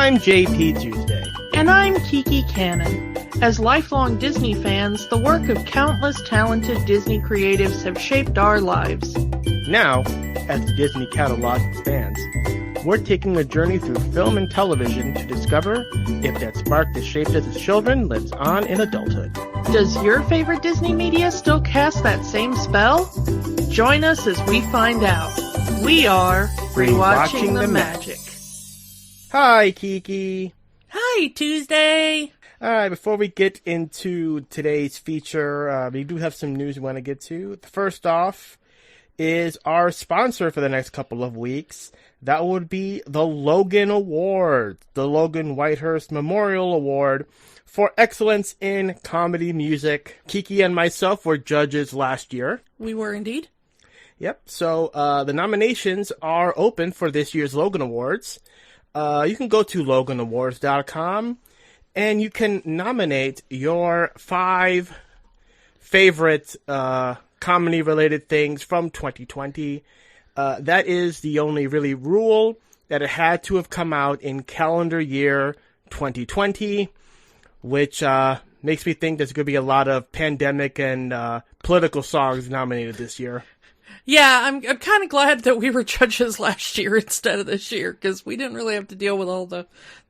I'm JP Tuesday. And I'm Kiki Canon. As lifelong Disney fans, the work of countless talented Disney creatives have shaped our lives. Now, as the Disney catalog expands, we're taking a journey through film and television to discover if that spark that shaped us as children lives on in adulthood. Does your favorite Disney media still cast that same spell? Join us as we find out. We are Rewatching the Magic. Hi, Kiki. Hi, Tuesday. Alright, before we get into today's feature, we do have some news we want to get to. First off is our sponsor for the next couple of weeks. That would be the Logan Awards, the Logan Whitehurst Memorial Award for excellence in comedy music. Kiki and myself were judges last year. We were indeed. Yep, so the nominations are open for this year's Logan Awards. You can go to LoganAwards.com and you can nominate your 5 favorite comedy-related things from 2020. That is the only really rule, that it had to have come out in calendar year 2020, which makes me think there's going to be a lot of pandemic and political songs nominated this year. Yeah, I'm kind of glad that we were judges last year instead of this year, because we didn't really have to deal with all the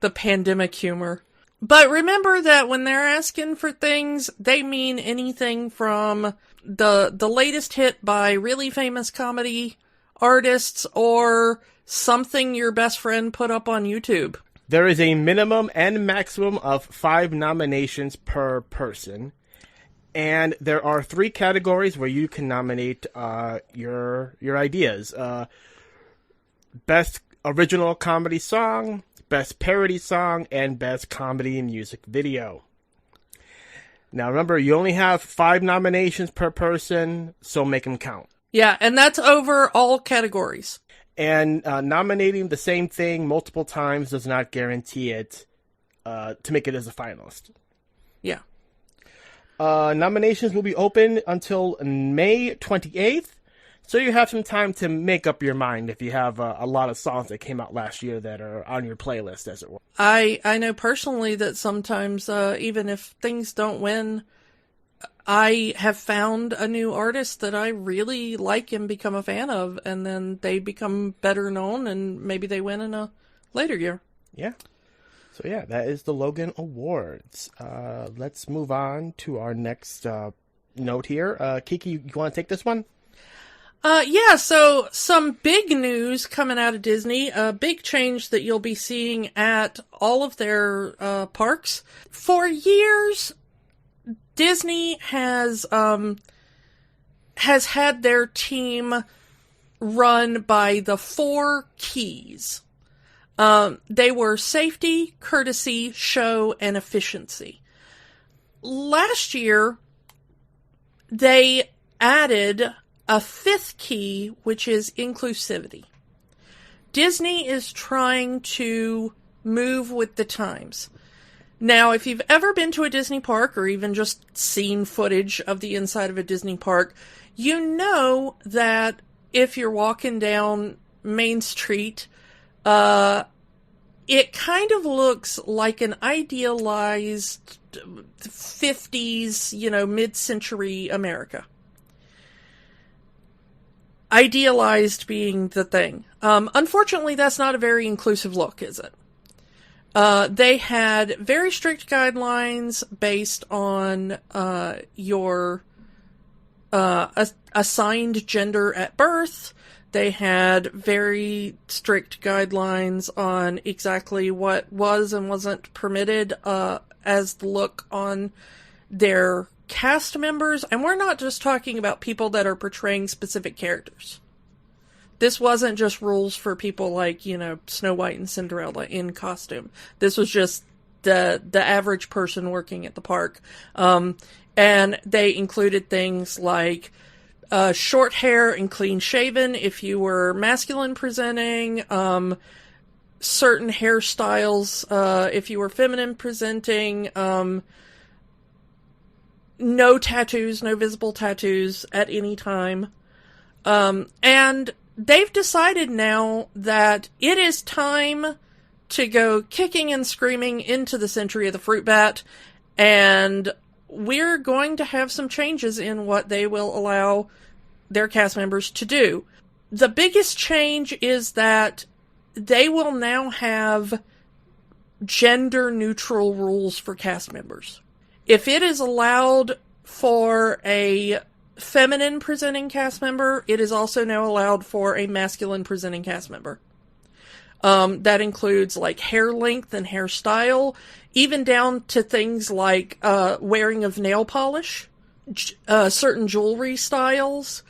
pandemic humor. But remember that when they're asking for things, they mean anything from the latest hit by really famous comedy artists or something your best friend put up on YouTube. There is a minimum and maximum of 5 nominations per person. And there are 3 categories where you can nominate your ideas. Best original comedy song, best parody song, and best comedy music video. Now remember, you only have 5 nominations per person, so make them count. Yeah, and that's over all categories. And nominating the same thing multiple times does not guarantee it to make it as a finalist. Yeah. Nominations will be open until May 28th, so you have some time to make up your mind if you have a lot of songs that came out last year that are on your playlist, as it were. I know personally that sometimes, even if things don't win, I have found a new artist that I really like and become a fan of, and then they become better known, and maybe they win in a later year. Yeah. So yeah, that is the Logan Awards. Let's move on to our next note here. Kiki, you want to take this one? Yeah, so some big news coming out of Disney. A big change that you'll be seeing at all of their parks. For years, Disney has had their team run by the 4 keys. They were safety, courtesy, show, and efficiency. Last year, they added a 5th key, which is inclusivity. Disney is trying to move with the times. Now, if you've ever been to a Disney park or even just seen footage of the inside of a Disney park, you know that if you're walking down Main Street, it kind of looks like an idealized 50s, mid-century America. Idealized being the thing. Unfortunately, that's not a very inclusive look, is it? They had very strict guidelines based on your assigned gender at birth. They had very strict guidelines on exactly what was and wasn't permitted as the look on their cast members. And we're not just talking about people that are portraying specific characters. This wasn't just rules for people like, Snow White and Cinderella in costume. This was just the average person working at the park. And they included things like short hair and clean shaven if you were masculine presenting, certain hairstyles if you were feminine presenting, no tattoos, no visible tattoos at any time. And they've decided now that it is time to go kicking and screaming into the Century of the Fruit Bat, and we're going to have some changes in what they will allow their cast members to do. The biggest change is that they will now have gender-neutral rules for cast members. If it is allowed for a feminine presenting cast member, it is also now allowed for a masculine presenting cast member. That includes like hair length and hairstyle, even down to things like wearing of nail polish, certain jewelry styles,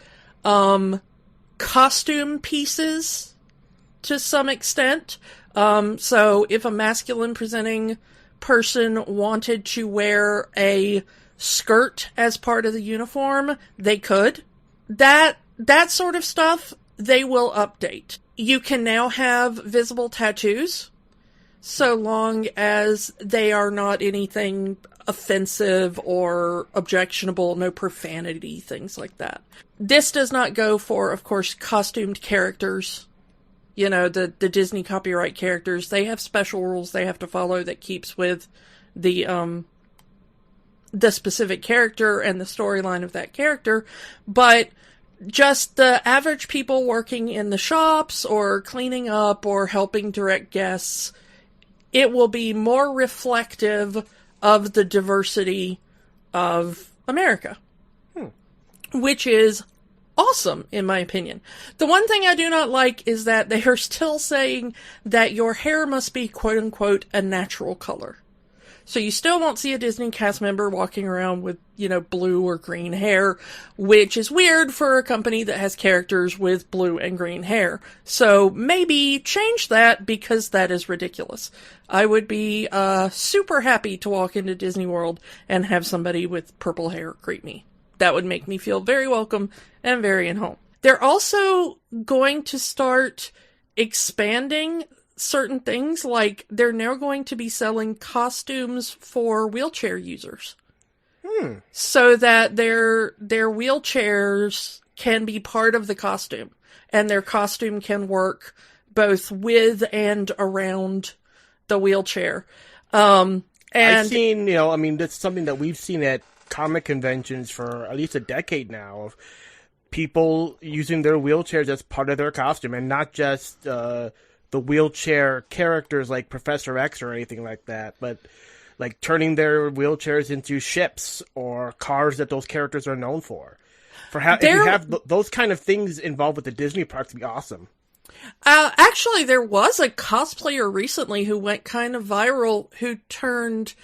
costume pieces to some extent. So if a masculine presenting person wanted to wear a skirt as part of the uniform, they could. That sort of stuff, they will update. You can now have visible tattoos, so long as they are not anything offensive or objectionable, no profanity, things like that. This does not go for, of course, costumed characters. You know, the Disney copyright characters. They have special rules they have to follow that keeps with the specific character and the storyline of that character. But just the average people working in the shops or cleaning up or helping direct guests, it will be more reflective of the diversity of America. Which is awesome, in my opinion. The one thing I do not like is that they are still saying that your hair must be quote-unquote a natural color. So you still won't see a Disney cast member walking around with, blue or green hair, which is weird for a company that has characters with blue and green hair. So maybe change that, because that is ridiculous. I would be super happy to walk into Disney World and have somebody with purple hair greet me. That would make me feel very welcome and very at home. They're also going to start expanding certain things, like they're now going to be selling costumes for wheelchair users. So that their wheelchairs can be part of the costume, and their costume can work both with and around the wheelchair. And I've seen, that's something that we've seen at comic conventions for at least a decade now, of people using their wheelchairs as part of their costume, and not just the wheelchair characters like Professor X or anything like that, but like turning their wheelchairs into ships or cars that those characters are known for. If you have those kind of things involved with the Disney parks, it'd be awesome. Actually, there was a cosplayer recently who went kind of viral, who turned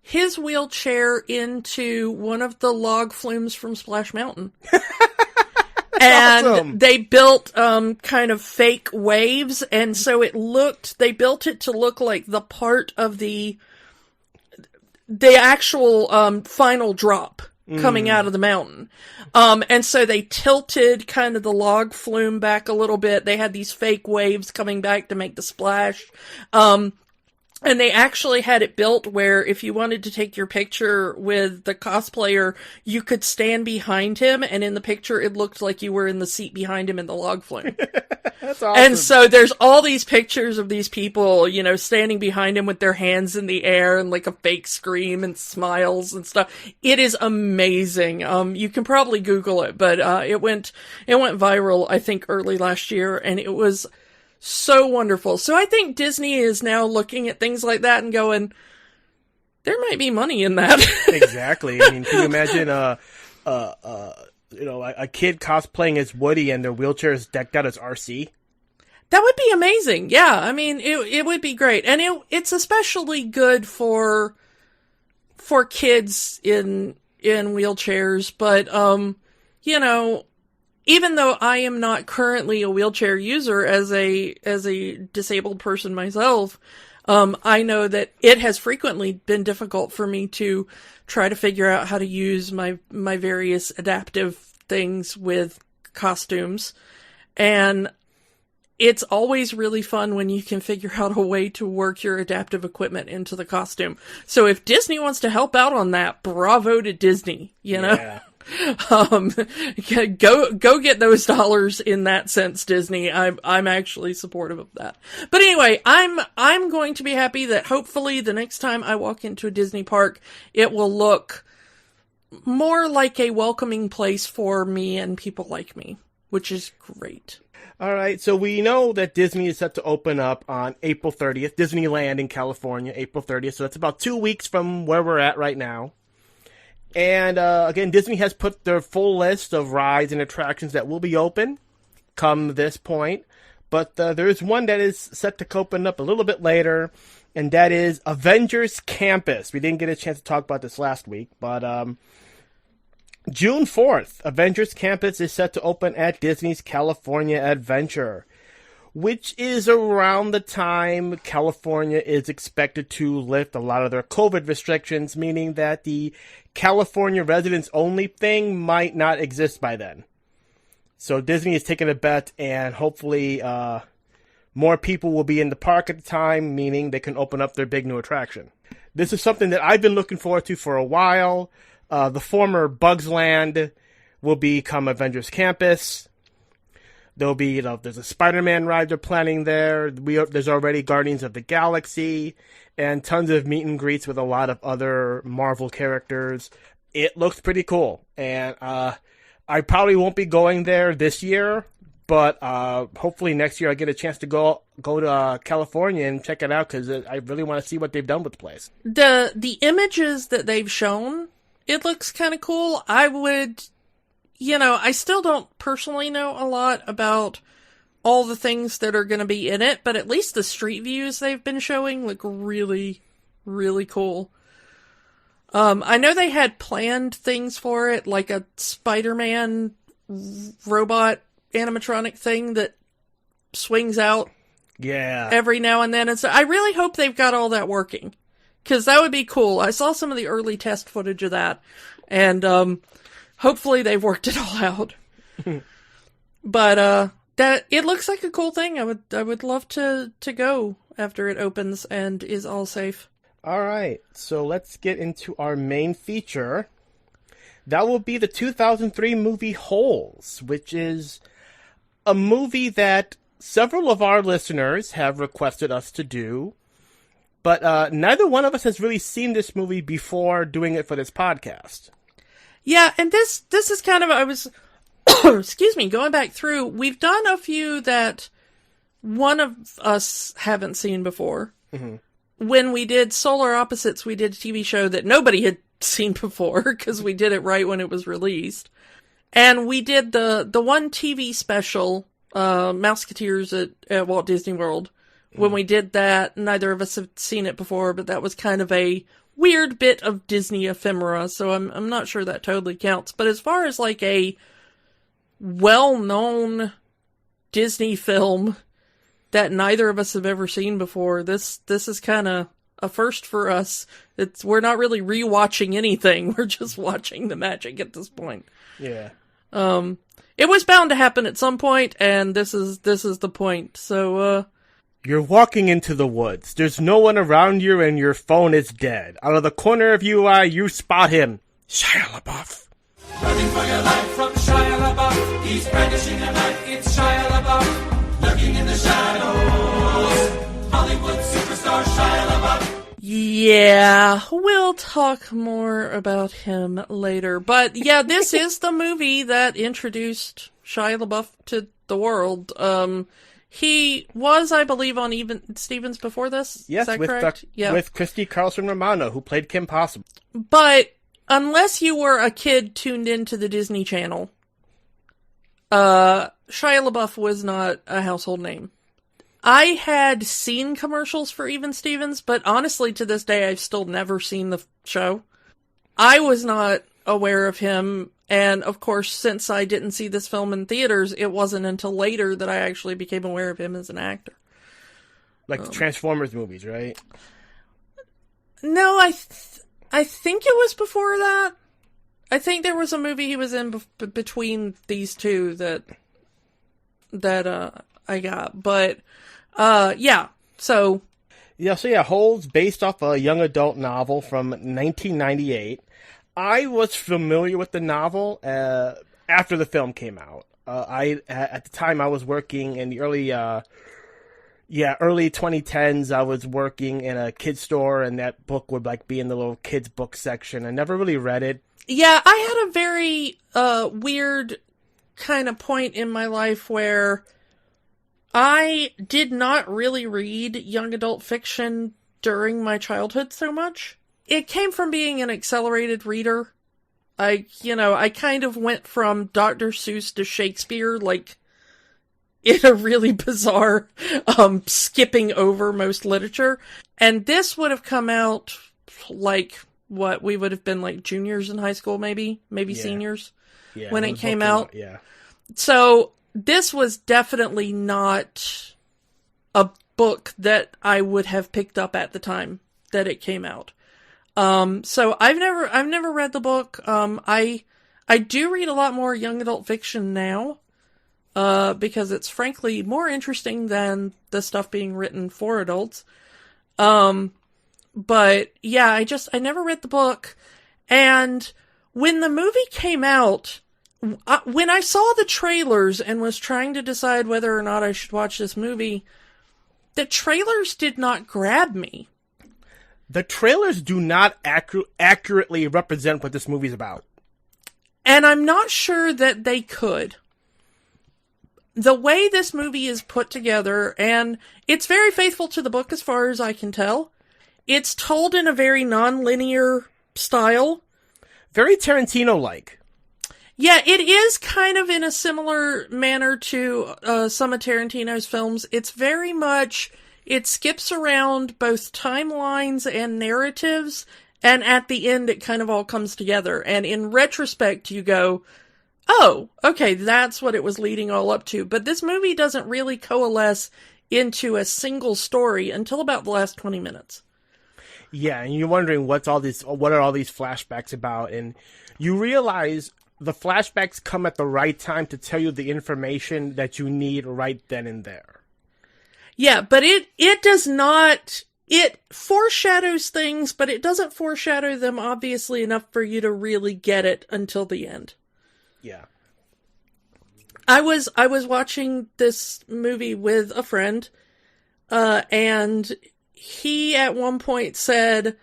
his wheelchair into one of the log flumes from Splash Mountain. And awesome. They built kind of fake waves, and so they built it to look like the part of the actual final drop coming out of the mountain. And so they tilted kind of the log flume back a little bit. They had these fake waves coming back to make the splash. And they actually had it built where if you wanted to take your picture with the cosplayer, you could stand behind him, and in the picture it looked like you were in the seat behind him in the log flume. That's awesome. And so there's all these pictures of these people, standing behind him with their hands in the air and like a fake scream and smiles and stuff. It is amazing. You can probably Google it, but it went viral, I think, early last year, and it was so wonderful. So I think Disney is now looking at things like that and going, there might be money in that. Exactly. I mean, can you imagine a kid cosplaying as Woody and their wheelchair is decked out as RC? That would be amazing. Yeah, I mean, it would be great. And it's especially good for kids in wheelchairs, but even though I am not currently a wheelchair user as a disabled person myself, I know that it has frequently been difficult for me to try to figure out how to use my various adaptive things with costumes. And it's always really fun when you can figure out a way to work your adaptive equipment into the costume. So if Disney wants to help out on that, bravo to Disney, Yeah. Um, go get those dollars in that sense, Disney. I'm actually supportive of that. But anyway, I'm going to be happy that hopefully the next time I walk into a Disney park, it will look more like a welcoming place for me and people like me, which is great. All right, so we know that Disney is set to open up on April 30th, Disneyland in California, April 30th, so that's about 2 weeks from where we're at right now. And again, Disney has put their full list of rides and attractions that will be open come this point, but there's one that is set to open up a little bit later, and that is Avengers Campus. We didn't get a chance to talk about this last week, but June 4th, Avengers Campus is set to open at Disney's California Adventure, which is around the time California is expected to lift a lot of their COVID restrictions, meaning that the California residents only thing might not exist by then. So Disney is taking a bet, and hopefully more people will be in the park at the time, meaning they can open up their big new attraction. This is something that I've been looking forward to for a while. The former Bugs Land will become Avengers Campus. There'll be, there's a Spider-Man ride they're planning there. There's already Guardians of the Galaxy and tons of meet and greets with a lot of other Marvel characters. It looks pretty cool. And I probably won't be going there this year, but hopefully next year I get a chance to go to California and check it out, because I really want to see what they've done with the place. The images that they've shown, it looks kind of cool. I would, I still don't personally know a lot about all the things that are going to be in it, but at least the street views they've been showing look really, really cool. I know they had planned things for it, like a Spider-Man robot animatronic thing that swings out every now and then. And so I really hope they've got all that working, because that would be cool. I saw some of the early test footage of that, and hopefully they've worked it all out. But that it looks like a cool thing. I would love to go after it opens and is all safe. All right, so let's get into our main feature. That will be the 2003 movie Holes, which is a movie that several of our listeners have requested us to do. But neither one of us has really seen this movie before doing it for this podcast. Yeah, and this is kind of, I was, excuse me, going back through, we've done a few that one of us haven't seen before. Mm-hmm. When we did Solar Opposites, we did a TV show that nobody had seen before, because we did it right when it was released. And we did the one TV special, Mouseketeers at Walt Disney World. When we did that, neither of us have seen it before, but that was kind of a weird bit of Disney ephemera, so I'm not sure that totally counts. But as far as like a well-known Disney film that neither of us have ever seen before, this is kind of a first for us. We're not really rewatching anything; we're just watching the magic at this point. Yeah. It was bound to happen at some point, and this is the point. So. You're walking into the woods. There's no one around you, and your phone is dead. Out of the corner of your eye, you spot him. Shia LaBeouf. Running for your life from Shia LaBeouf. He's brandishing a knife. It's Shia LaBeouf. Lurking in the shadows. Hollywood superstar Shia LaBeouf. Yeah, we'll talk more about him later. But yeah, this is the movie that introduced Shia LaBeouf to the world. He was, I believe, on Even Stevens before this. Yes, is that correct? With Christy Carlson Romano, who played Kim Possible. But unless you were a kid tuned into the Disney Channel, Shia LaBeouf was not a household name. I had seen commercials for Even Stevens, but honestly, to this day, I've still never seen the show. I was not aware of him. And, of course, since I didn't see this film in theaters, it wasn't until later that I actually became aware of him as an actor. Like the Transformers movies, right? No, I think it was before that. I think there was a movie he was in between these two that I got. But, yeah, so... Yeah, Holes, based off a young adult novel from 1998. I was familiar with the novel after the film came out. At the time I was working in the early 2010s. I was working in a kid's store, and that book would like be in the little kids book section. I never really read it. Yeah, I had a very weird kind of point in my life where I did not really read young adult fiction during my childhood so much. It came from being an accelerated reader. I kind of went from Dr. Seuss to Shakespeare, like, in a really bizarre, skipping over most literature. And this would have come out, like, what, we would have been, like, juniors in high school, maybe seniors, when it came out. Yeah. So, this was definitely not a book that I would have picked up at the time that it came out. So I've never read the book. I do read a lot more young adult fiction now, because it's frankly more interesting than the stuff being written for adults. But yeah, I never read the book. And when the movie came out, when I saw the trailers and was trying to decide whether or not I should watch this movie, the trailers did not grab me. The trailers do not accurately represent what this movie's about. And I'm not sure that they could. The way this movie is put together, and it's very faithful to the book as far as I can tell. It's told in a very non-linear style. Very Tarantino-like. Yeah, it is kind of in a similar manner to some of Tarantino's films. It's very much... It skips around both timelines and narratives, and at the end it kind of all comes together. And in retrospect, you go, oh, okay, that's what it was leading all up to. But this movie doesn't really coalesce into a single story until about the last 20 minutes. Yeah, and you're wondering what are all these flashbacks about, and you realize the flashbacks come at the right time to tell you the information that you need right then and there. Yeah, but it does not, it foreshadows things, but it doesn't foreshadow them obviously enough for you to really get it until the end. Yeah. I was watching this movie with a friend, and he at one point said,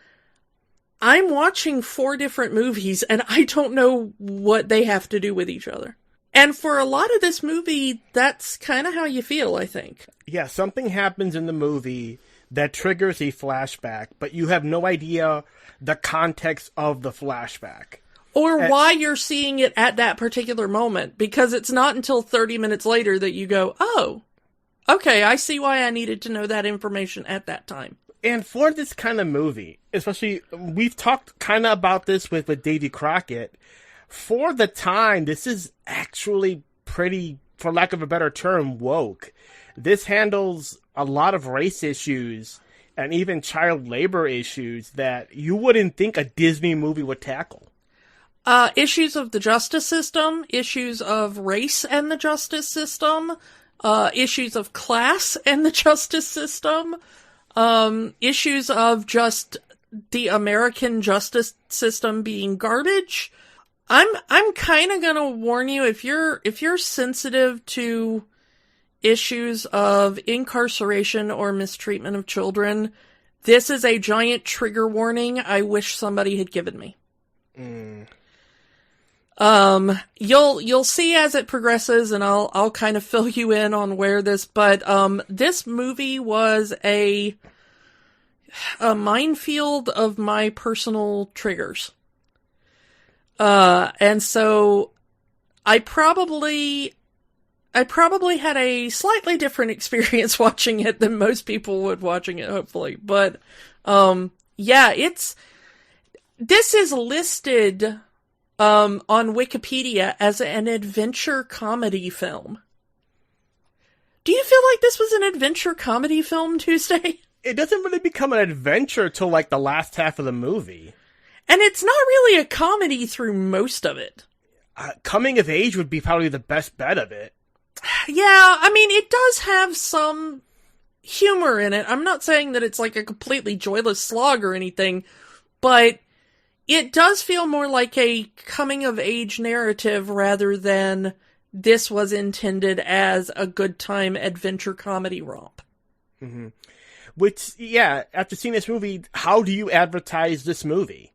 I'm watching 4 different movies and I don't know what they have to do with each other. And for a lot of this movie, that's kind of how you feel, I think. Yeah, something happens in the movie that triggers a flashback, but you have no idea the context of the flashback. Or why you're seeing it at that particular moment, because it's not until 30 minutes later that you go, oh, okay, I see why I needed to know that information at that time. And for this kind of movie, especially, we've talked kind of about this with Davy Crockett. For the time, this is actually pretty, for lack of a better term, woke. This handles a lot of race issues and even child labor issues that you wouldn't think a Disney movie would tackle. Issues of the justice system, issues of race and the justice system, issues of class and the justice system, issues of just the American justice system being garbage. I'm kind of gonna warn you, if you're sensitive to issues of incarceration or mistreatment of children, this is a giant trigger warning I wish somebody had given me. You'll see as it progresses, and I'll kind of fill you in on where this, but this movie was a minefield of my personal triggers. And so I probably had a slightly different experience watching it than most people would watching it, hopefully. But, yeah, this is listed, on Wikipedia as an adventure comedy film. Do you feel like this was an adventure comedy film, Tuesday? It doesn't really become an adventure till like the last half of the movie. And it's not really a comedy through most of it. Coming of age would be probably the best bet of it. Yeah, I mean, it does have some humor in it. I'm not saying that it's like a completely joyless slog or anything, but It does feel more like a coming-of-age narrative rather than this was intended as a good time adventure comedy romp. Mm-hmm. Which, yeah, after seeing this movie, how do you advertise this movie?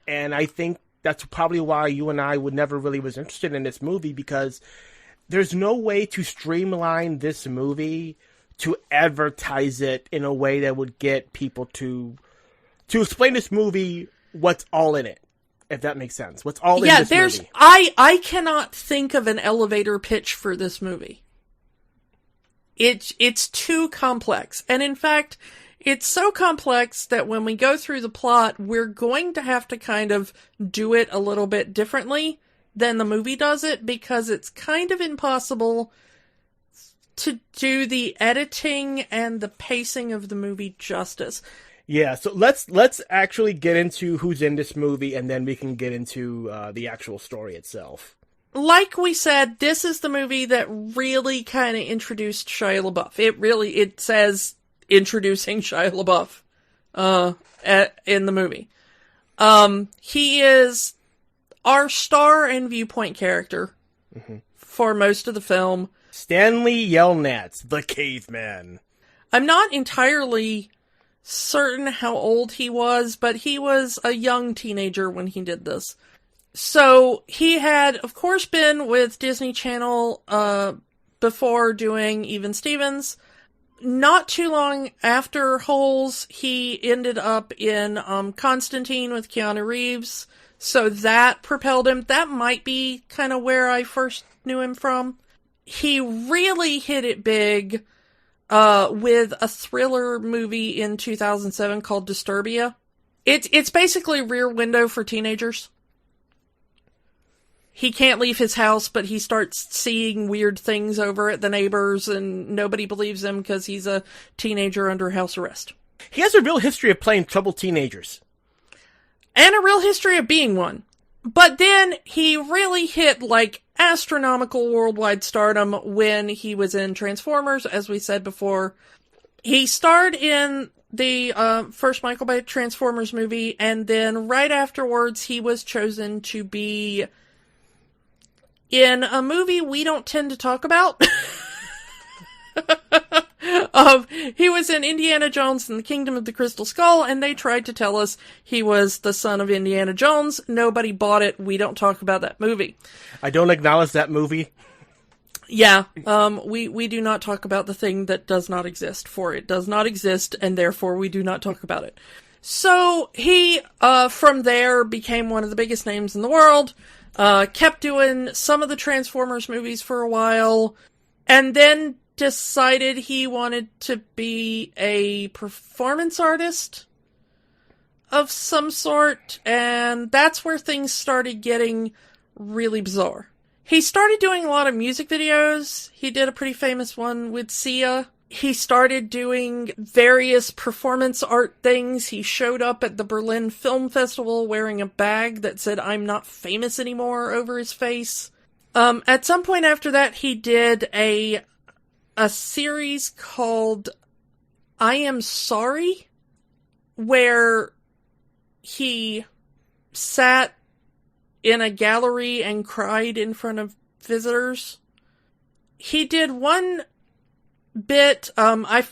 And I think that's probably why you and I would never really was interested in this movie, because there's no way to streamline this movie to advertise it in a way that would get people to explain this movie what's all in it, if that makes sense. What's all in this movie. I cannot think of an elevator pitch for this movie. It's too complex. And in fact, it's so complex that when we go through the plot, we're going to have to kind of do it a little bit differently than the movie does it, because it's kind of impossible to do the editing and the pacing of the movie justice. Yeah, so let's actually get into who's in this movie, and then we can get into the actual story itself. Like we said, this is the movie that really kind of introduced Shia LaBeouf. It says introducing Shia LaBeouf in the movie. He is our star and viewpoint character for most of the film. Stanley Yelnats, the caveman. I'm not entirely certain how old he was, but he was a young teenager when he did this. So he had, of course, been with Disney Channel before doing Even Stevens. Not too long after Holes, he ended up in Constantine with Keanu Reeves. So that propelled him. That might be kind of where I first knew him from. He really hit it big with a thriller movie in 2007 called Disturbia. It's basically Rear Window for teenagers. He can't leave his house, but he starts seeing weird things over at the neighbors, and nobody believes him because he's a teenager under house arrest. He has a real history of playing troubled teenagers. And a real history of being one. But then he really hit, astronomical worldwide stardom when he was in Transformers, as we said before. He starred in the first Michael Bay Transformers movie, and then right afterwards he was chosen to be in a movie we don't tend to talk about. He was in Indiana Jones and the Kingdom of the Crystal Skull, and they tried to tell us he was the son of Indiana Jones. Nobody bought it. We don't talk about that movie. I don't acknowledge that movie. Yeah, we do not talk about the thing that does not exist, for it does not exist, and therefore we do not talk about it. So he, from there, became one of the biggest names in the world, kept doing some of the Transformers movies for a while, and then decided he wanted to be a performance artist of some sort, and that's where things started getting really bizarre. He started doing a lot of music videos. He did a pretty famous one with Shia. He started doing various performance art things. He showed up at the Berlin Film Festival wearing a bag that said, "I'm not famous anymore," over his face. At some point after that, he did a series called I Am Sorry, where he sat in a gallery and cried in front of visitors. He did one bit, I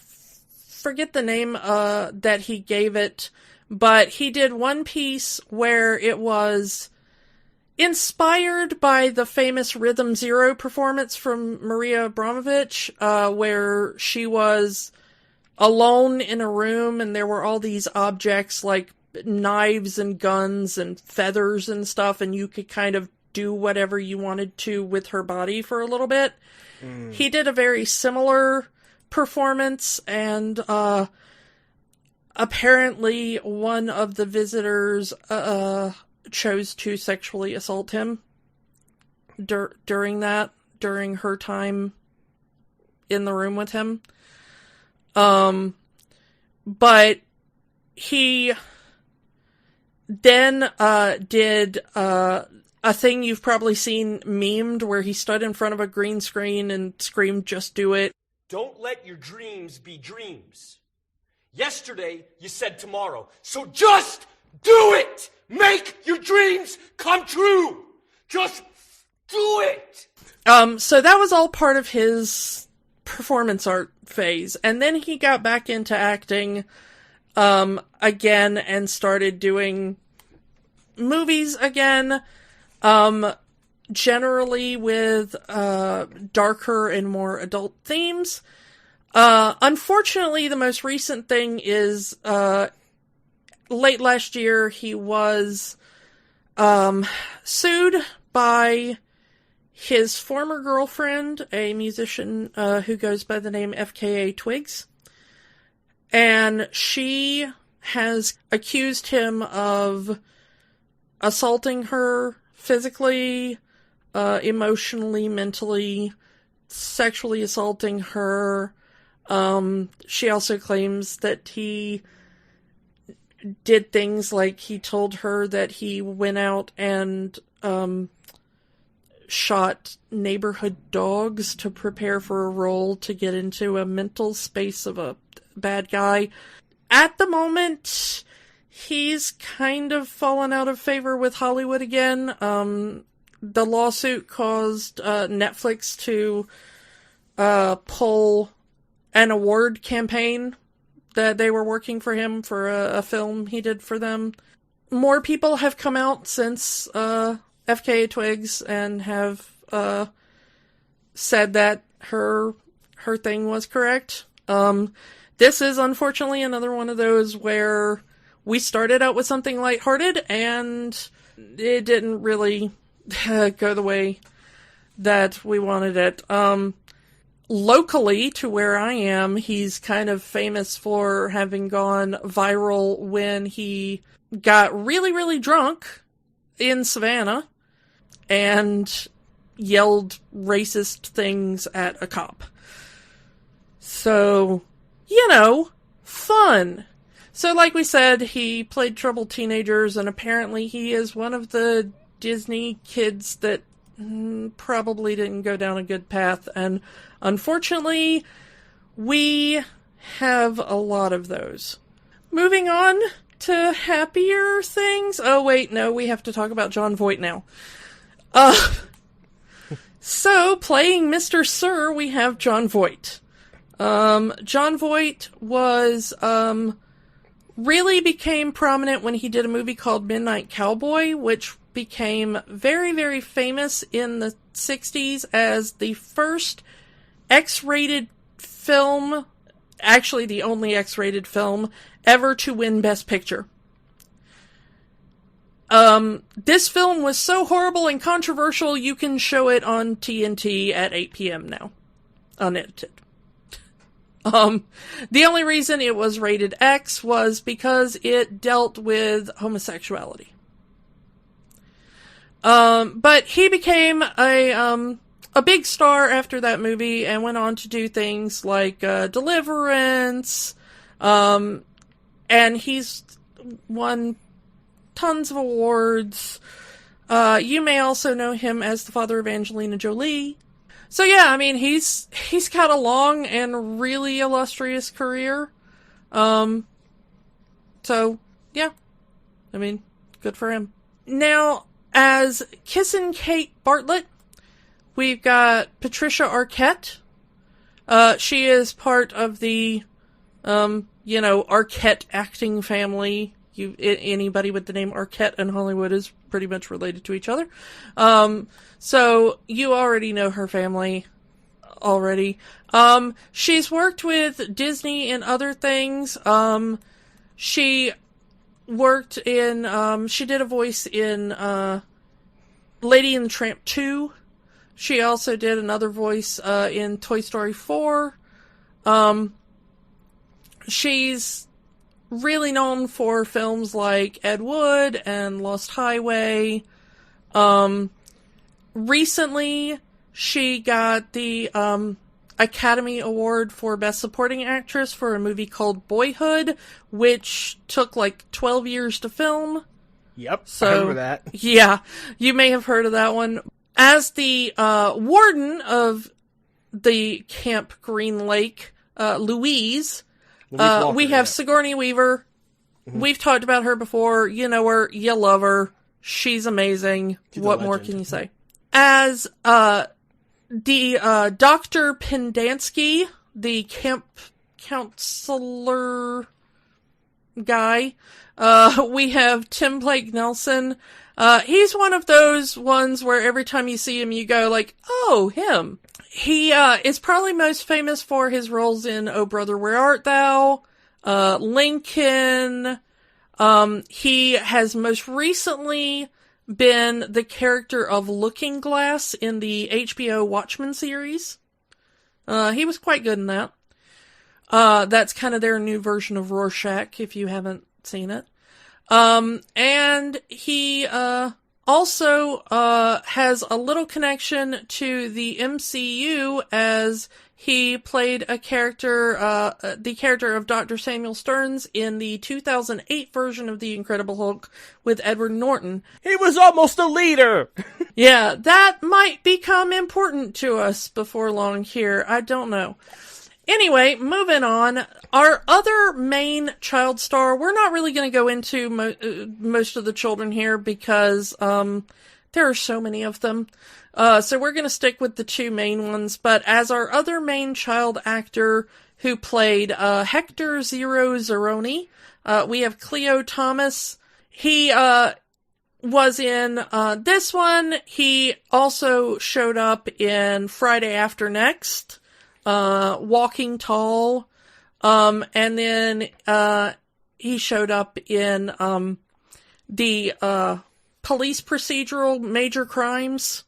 forget the name that he gave it, but he did one piece where it was inspired by the famous Rhythm Zero performance from Maria Abramovich, where she was alone in a room and there were all these objects like knives and guns and feathers and stuff, and you could kind of do whatever you wanted to with her body for a little bit. He did a very similar performance, and apparently one of the visitors chose to sexually assault him during her time in the room with him. But he then did a thing you've probably seen memed, where he stood in front of a green screen and screamed, "Just do it." Don't let your dreams be dreams. Yesterday, you said tomorrow. So just Do it! Make your dreams come true! Just do it! So that was all part of his performance art phase. And then he got back into acting, again and started doing movies again, generally with, darker and more adult themes. Unfortunately, the most recent thing is, late last year, he was, sued by his former girlfriend, a musician, who goes by the name FKA Twigs. And she has accused him of assaulting her physically, emotionally, mentally, sexually assaulting her. She also claims that he did things like he told her that he went out and, shot neighborhood dogs to prepare for a role to get into a mental space of a bad guy. At the moment, he's kind of fallen out of favor with Hollywood again. The lawsuit caused Netflix to pull an award campaign that they were working for him for a film he did for them. More people have come out since FKA Twigs and have said that her thing was correct. This is unfortunately another one of those where we started out with something lighthearted and it didn't really go the way that we wanted it. Locally to where I am, he's kind of famous for having gone viral when he got really, really drunk in Savannah and yelled racist things at a cop. So, fun. So like we said, he played troubled teenagers, and apparently he is one of the Disney kids that probably didn't go down a good path, and unfortunately, we have a lot of those. Moving on to happier things. Oh wait, no, we have to talk about Jon Voight now. So, playing Mr. Sir, we have Jon Voight. Jon Voight was, really became prominent when he did a movie called Midnight Cowboy, which became very, very famous in the 60s as the first X-rated film, actually the only X-rated film, ever to win Best Picture. This film was so horrible and controversial, you can show it on TNT at 8 p.m. now. Unedited. The only reason it was rated X was because it dealt with homosexuality. But he became a big star after that movie and went on to do things like, Deliverance, and he's won tons of awards. You may also know him as the father of Angelina Jolie. So yeah, I mean, he's got a long and really illustrious career. So yeah, I mean, good for him. Now, as Kissin' Kate Bartlett, we've got Patricia Arquette. She is part of the, Arquette acting family. Anybody with the name Arquette in Hollywood is pretty much related to each other. So you already know her family already. She's worked with Disney and other things. She worked in, she did a voice in, Lady and the Tramp 2. She also did another voice, in Toy Story 4. She's really known for films like Ed Wood and Lost Highway. Recently, she got the Academy Award for Best Supporting Actress for a movie called Boyhood, which took like 12 years to film. Yep, so, I remember that. Yeah, you may have heard of that one. As the warden of the Camp Green Lake, Louise, we have Sigourney Weaver We've talked about her before. You know her. You love her. She's amazing. What more can you say? As the Dr. Pendansky, the camp counselor guy, we have Tim Blake Nelson. He's one of those ones where every time you see him, you go like, oh, him. He is probably most famous for his roles in Oh Brother, Where Art Thou? Lincoln. He has most recently been the character of Looking Glass in the HBO Watchmen series. He was quite good in that. That's kind of their new version of Rorschach, if you haven't seen it. And he, also, has a little connection to the MCU as he played a character, the character of Dr. Samuel Stearns in the 2008 version of The Incredible Hulk with Edward Norton. He was almost a leader! Yeah, that might become important to us before long here. I don't know. Anyway, moving on. Our other main child star, we're not really going to go into most of the children here because there are so many of them. So we're going to stick with the two main ones. But as our other main child actor who played Hector Zero Zeroni, we have Cleo Thomas. He was in this one. He also showed up in Friday After Next. Walking Tall, and then, he showed up in, the, police procedural Major Crimes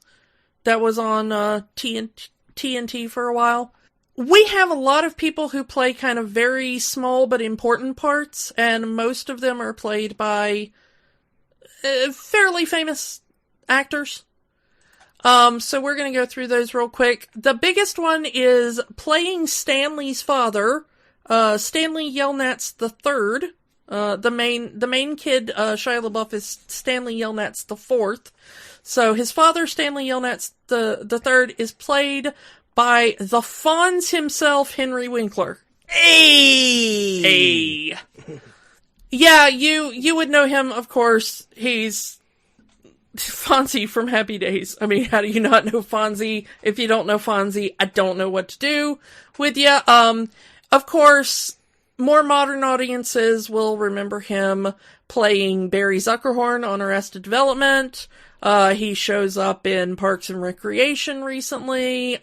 that was on, TNT for a while. We have a lot of people who play kind of very small but important parts, and most of them are played by, fairly famous actors. So we're going to go through those real quick. The biggest one is playing Stanley's father, Stanley Yelnats III. The main kid, Shia LaBeouf, is Stanley Yelnats IV. So his father, Stanley Yelnats the third, is played by the Fonz himself, Henry Winkler. Hey! Yeah, you would know him, of course. He's Fonzie from Happy Days. I mean, how do you not know Fonzie? If you don't know Fonzie, I don't know what to do with you. Of course, more modern audiences will remember him playing Barry Zuckerhorn on Arrested Development. He shows up in Parks and Recreation recently.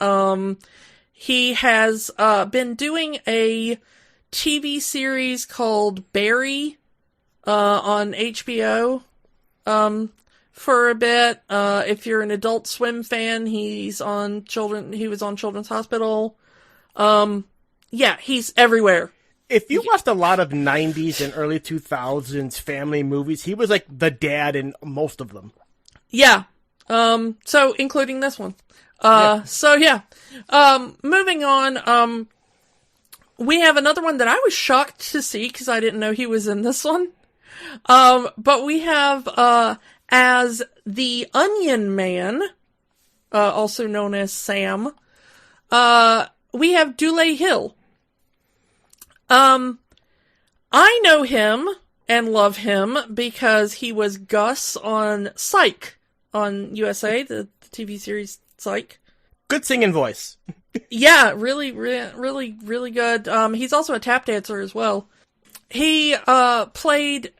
He has been doing a TV series called Barry on HBO. For a bit. If you're an Adult Swim fan, he was on Children's Hospital. Yeah, he's everywhere. If you watched a lot of 90s and early 2000s family movies, he was like the dad in most of them. Yeah. So including this one. So yeah. Moving on, we have another one that I was shocked to see because I didn't know he was in this one. But we have, as the Onion Man, also known as Sam, we have Dule Hill. I know him and love him because he was Gus on Psych on USA, the TV series Psych. Good singing voice. Yeah, really good. He's also a tap dancer as well. He played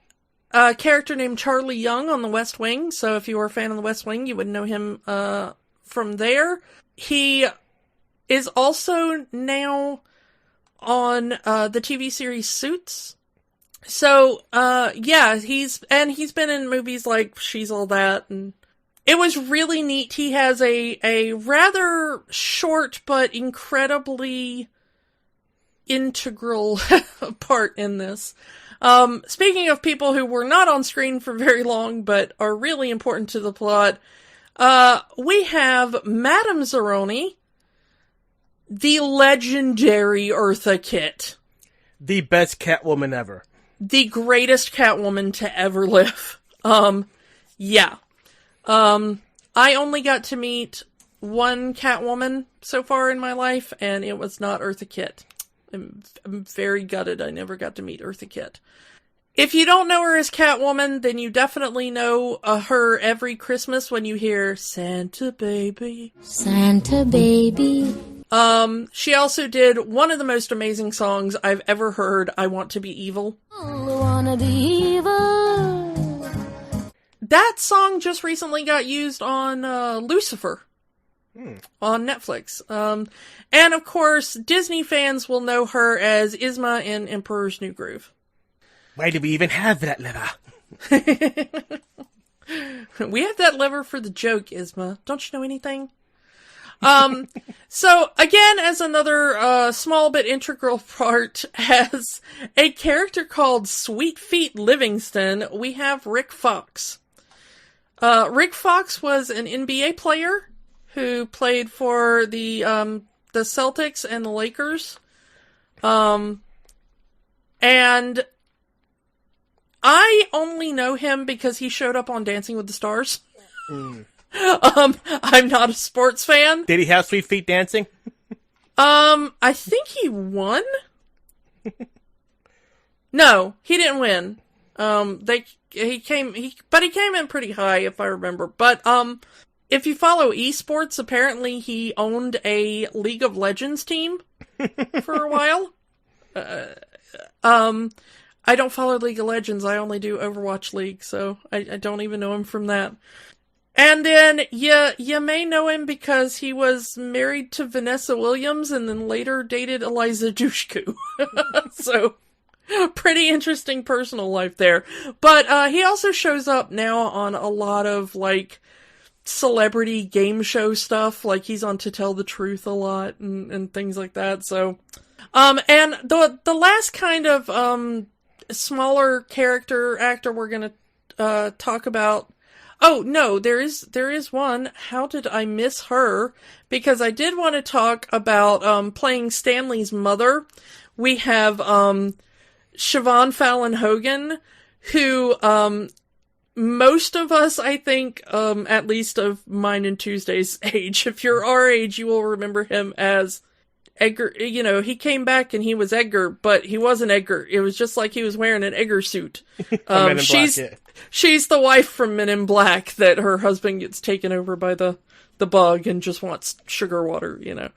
a character named Charlie Young on The West Wing, so if you were a fan of The West Wing, you would know him from there. He is also now on the TV series Suits. So, yeah, he's been in movies like She's All That, and it was really neat. He has a rather short but incredibly integral part in this. Speaking of people who were not on screen for very long, but are really important to the plot, we have Madame Zeroni, the legendary Eartha Kitt. The best Catwoman ever. The greatest Catwoman to ever live. Yeah. I only got to meet one Catwoman so far in my life, and it was not Eartha Kitt. I'm very gutted I never got to meet Eartha Kitt. If you don't know her as Catwoman, then you definitely know her every Christmas when you hear Santa Baby. Santa Baby. She also did one of the most amazing songs I've ever heard, I Want to Be Evil. I wanna be evil. That song just recently got used on Lucifer on Netflix. And of course, Disney fans will know her as Yzma in Emperor's New Groove. Why do we even have that lever? We have that lever for the joke, Yzma. Don't you know anything? So again, as another small but integral part, as a character called Sweet Feet Livingston, we have Rick Fox. Rick Fox was an NBA player who played for the Celtics and the Lakers. And I only know him because he showed up on Dancing with the Stars. I'm not a sports fan. Did he have Sweet Feet dancing? I think he won. No, he didn't win. He came in pretty high, if I remember. But, if you follow esports, apparently he owned a League of Legends team for a while. I don't follow League of Legends. I only do Overwatch League, so I don't even know him from that. And then you may know him because he was married to Vanessa Williams and then later dated Eliza Dushku. So, pretty interesting personal life there. But he also shows up now on a lot of, like, celebrity game show stuff. Like, he's on To Tell the Truth a lot and things like that. So, and the last kind of smaller character actor we're gonna talk about. Oh, no, there is one. How did I miss her? Because I did want to talk about, playing Stanley's mother. We have, Siobhan Fallon Hogan, who, most of us, I think, at least of mine and Tuesday's age, if you're our age, you will remember him as Edgar. You know, he came back and he was Edgar, but he wasn't Edgar. It was just like he was wearing an Edgar suit. She's the wife from Men in Black that her husband gets taken over by the bug and just wants sugar water, you know.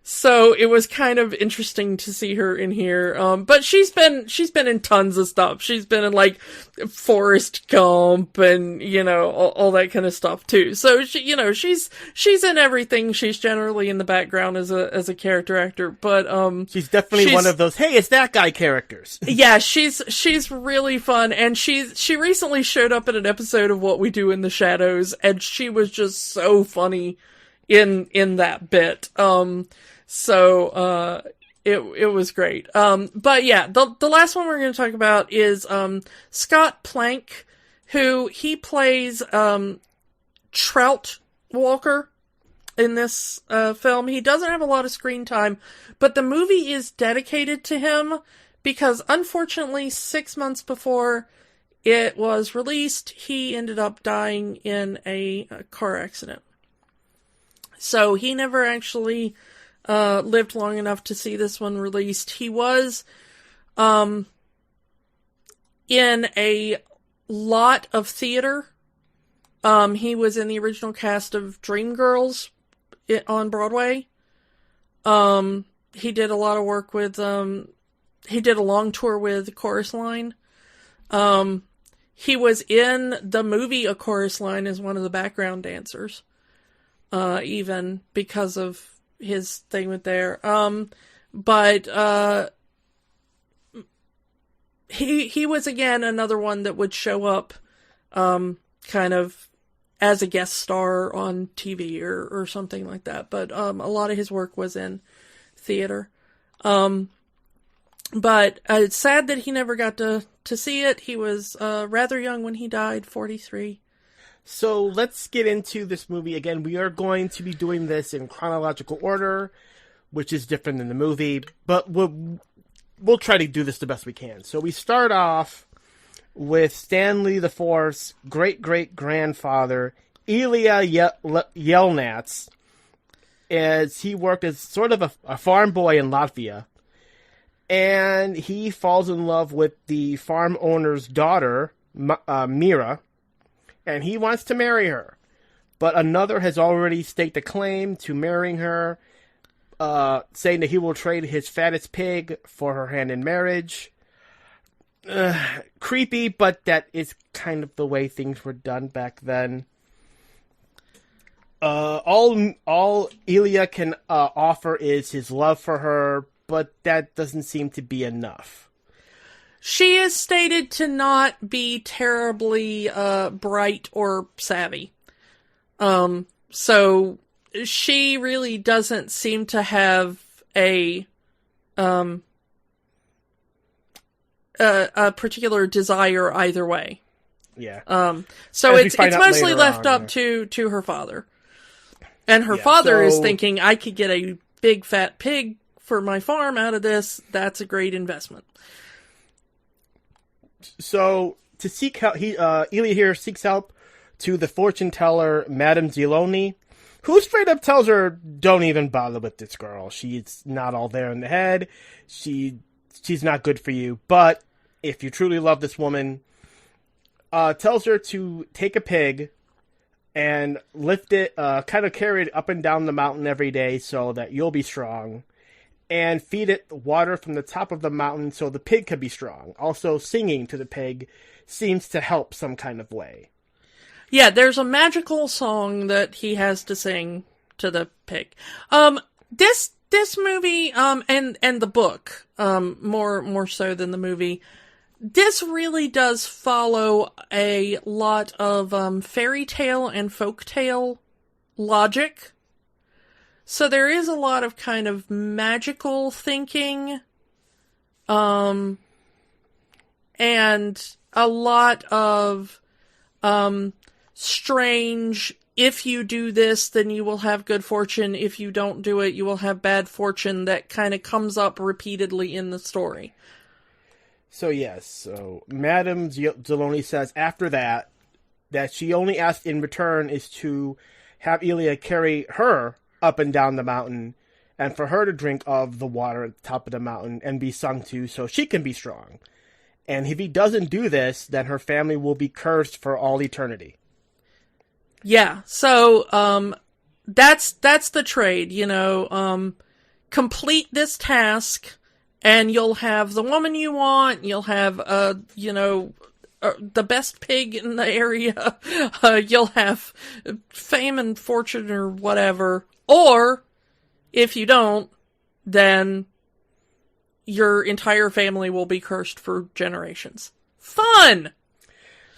So it was kind of interesting to see her in here. But she's been in tons of stuff. She's been in, like, Forrest Gump and, you know, all that kind of stuff too. So she, you know, she's in everything. She's generally in the background as a character actor, but, she's definitely one of those, hey, it's that guy characters. Yeah, she's really fun. And she recently showed up in an episode of What We Do in the Shadows, and she was just so funny in that bit. So, it was great. But yeah, the last one we're going to talk about is, Scott Plank, who he plays, Trout Walker in this, film. He doesn't have a lot of screen time, but the movie is dedicated to him because unfortunately 6 months before it was released, he ended up dying in a car accident. So he never actually lived long enough to see this one released. He was in a lot of theater. He was in the original cast of Dreamgirls on Broadway. He did a lot of work with, he did a long tour with Chorus Line. He was in the movie A Chorus Line as one of the background dancers. Even because of his thing with there. But he was again another one that would show up, kind of as a guest star on TV or something like that. But, a lot of his work was in theater. But it's sad that he never got to see it. He was, rather young when he died, 43. So let's get into this movie. Again, we are going to be doing this in chronological order, which is different than the movie, but we'll try to do this the best we can. So we start off with Stanley the Fourth's great-great-grandfather, Ilya Yelnats, as he worked as sort of a farm boy in Latvia. and he falls in love with the farm owner's daughter, Mira, and he wants to marry her. But another has already staked a claim to marrying her, saying that he will trade his fattest pig for her hand in marriage. Creepy, but that is kind of the way things were done back then. All Ilya can offer is his love for her, but that doesn't seem to be enough. She is stated to not be terribly bright or savvy. So she really doesn't seem to have a particular desire either way. Yeah. So As it's mostly left up to her father. And her father is thinking, I could get a big fat pig for my farm out of this. That's a great investment. So to seek help, Ilya here seeks help to the fortune teller, Madame Ziloni, who straight up tells her, don't even bother with this girl. She's not all there in the head. She's not good for you. But if you truly love this woman, tells her to take a pig and lift it, kind of carry it up and down the mountain every day so that you'll be strong, and feed it water from the top of the mountain so the pig can be strong. Also, singing to the pig seems to help some kind of way. Yeah, there's a magical song that he has to sing to the pig. This movie, and the book, more so than the movie, this really does follow a lot of fairy tale and folktale logic. So there is a lot of kind of magical thinking, and a lot of strange, if you do this, then you will have good fortune. If you don't do it, you will have bad fortune, that kind of comes up repeatedly in the story. So yes, so Madame Ziloni says after that she only asked in return is to have Ilya carry her up and down the mountain, and for her to drink of the water at the top of the mountain and be sung to so she can be strong. And if he doesn't do this, then her family will be cursed for all eternity. Yeah, so that's the trade, complete this task, and you'll have the woman you want, you'll have, the best pig in the area, you'll have fame and fortune or whatever, or, if you don't, then your entire family will be cursed for generations. Fun!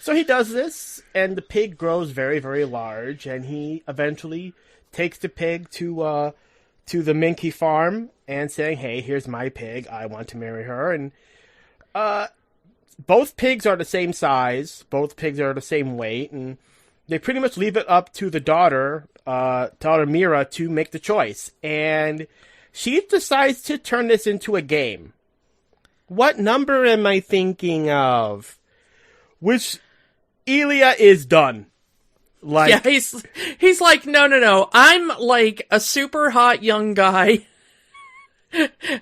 So he does this, and the pig grows very, very large, and he eventually takes the pig to the Minky farm and saying, hey, here's my pig, I want to marry her. And both pigs are the same size, both pigs are the same weight, and they pretty much leave it up to the daughter Mira, to make the choice. And she decides to turn this into a game. What number am I thinking of? Which Ilya is done. Yeah, he's like, no. I'm like a super hot young guy.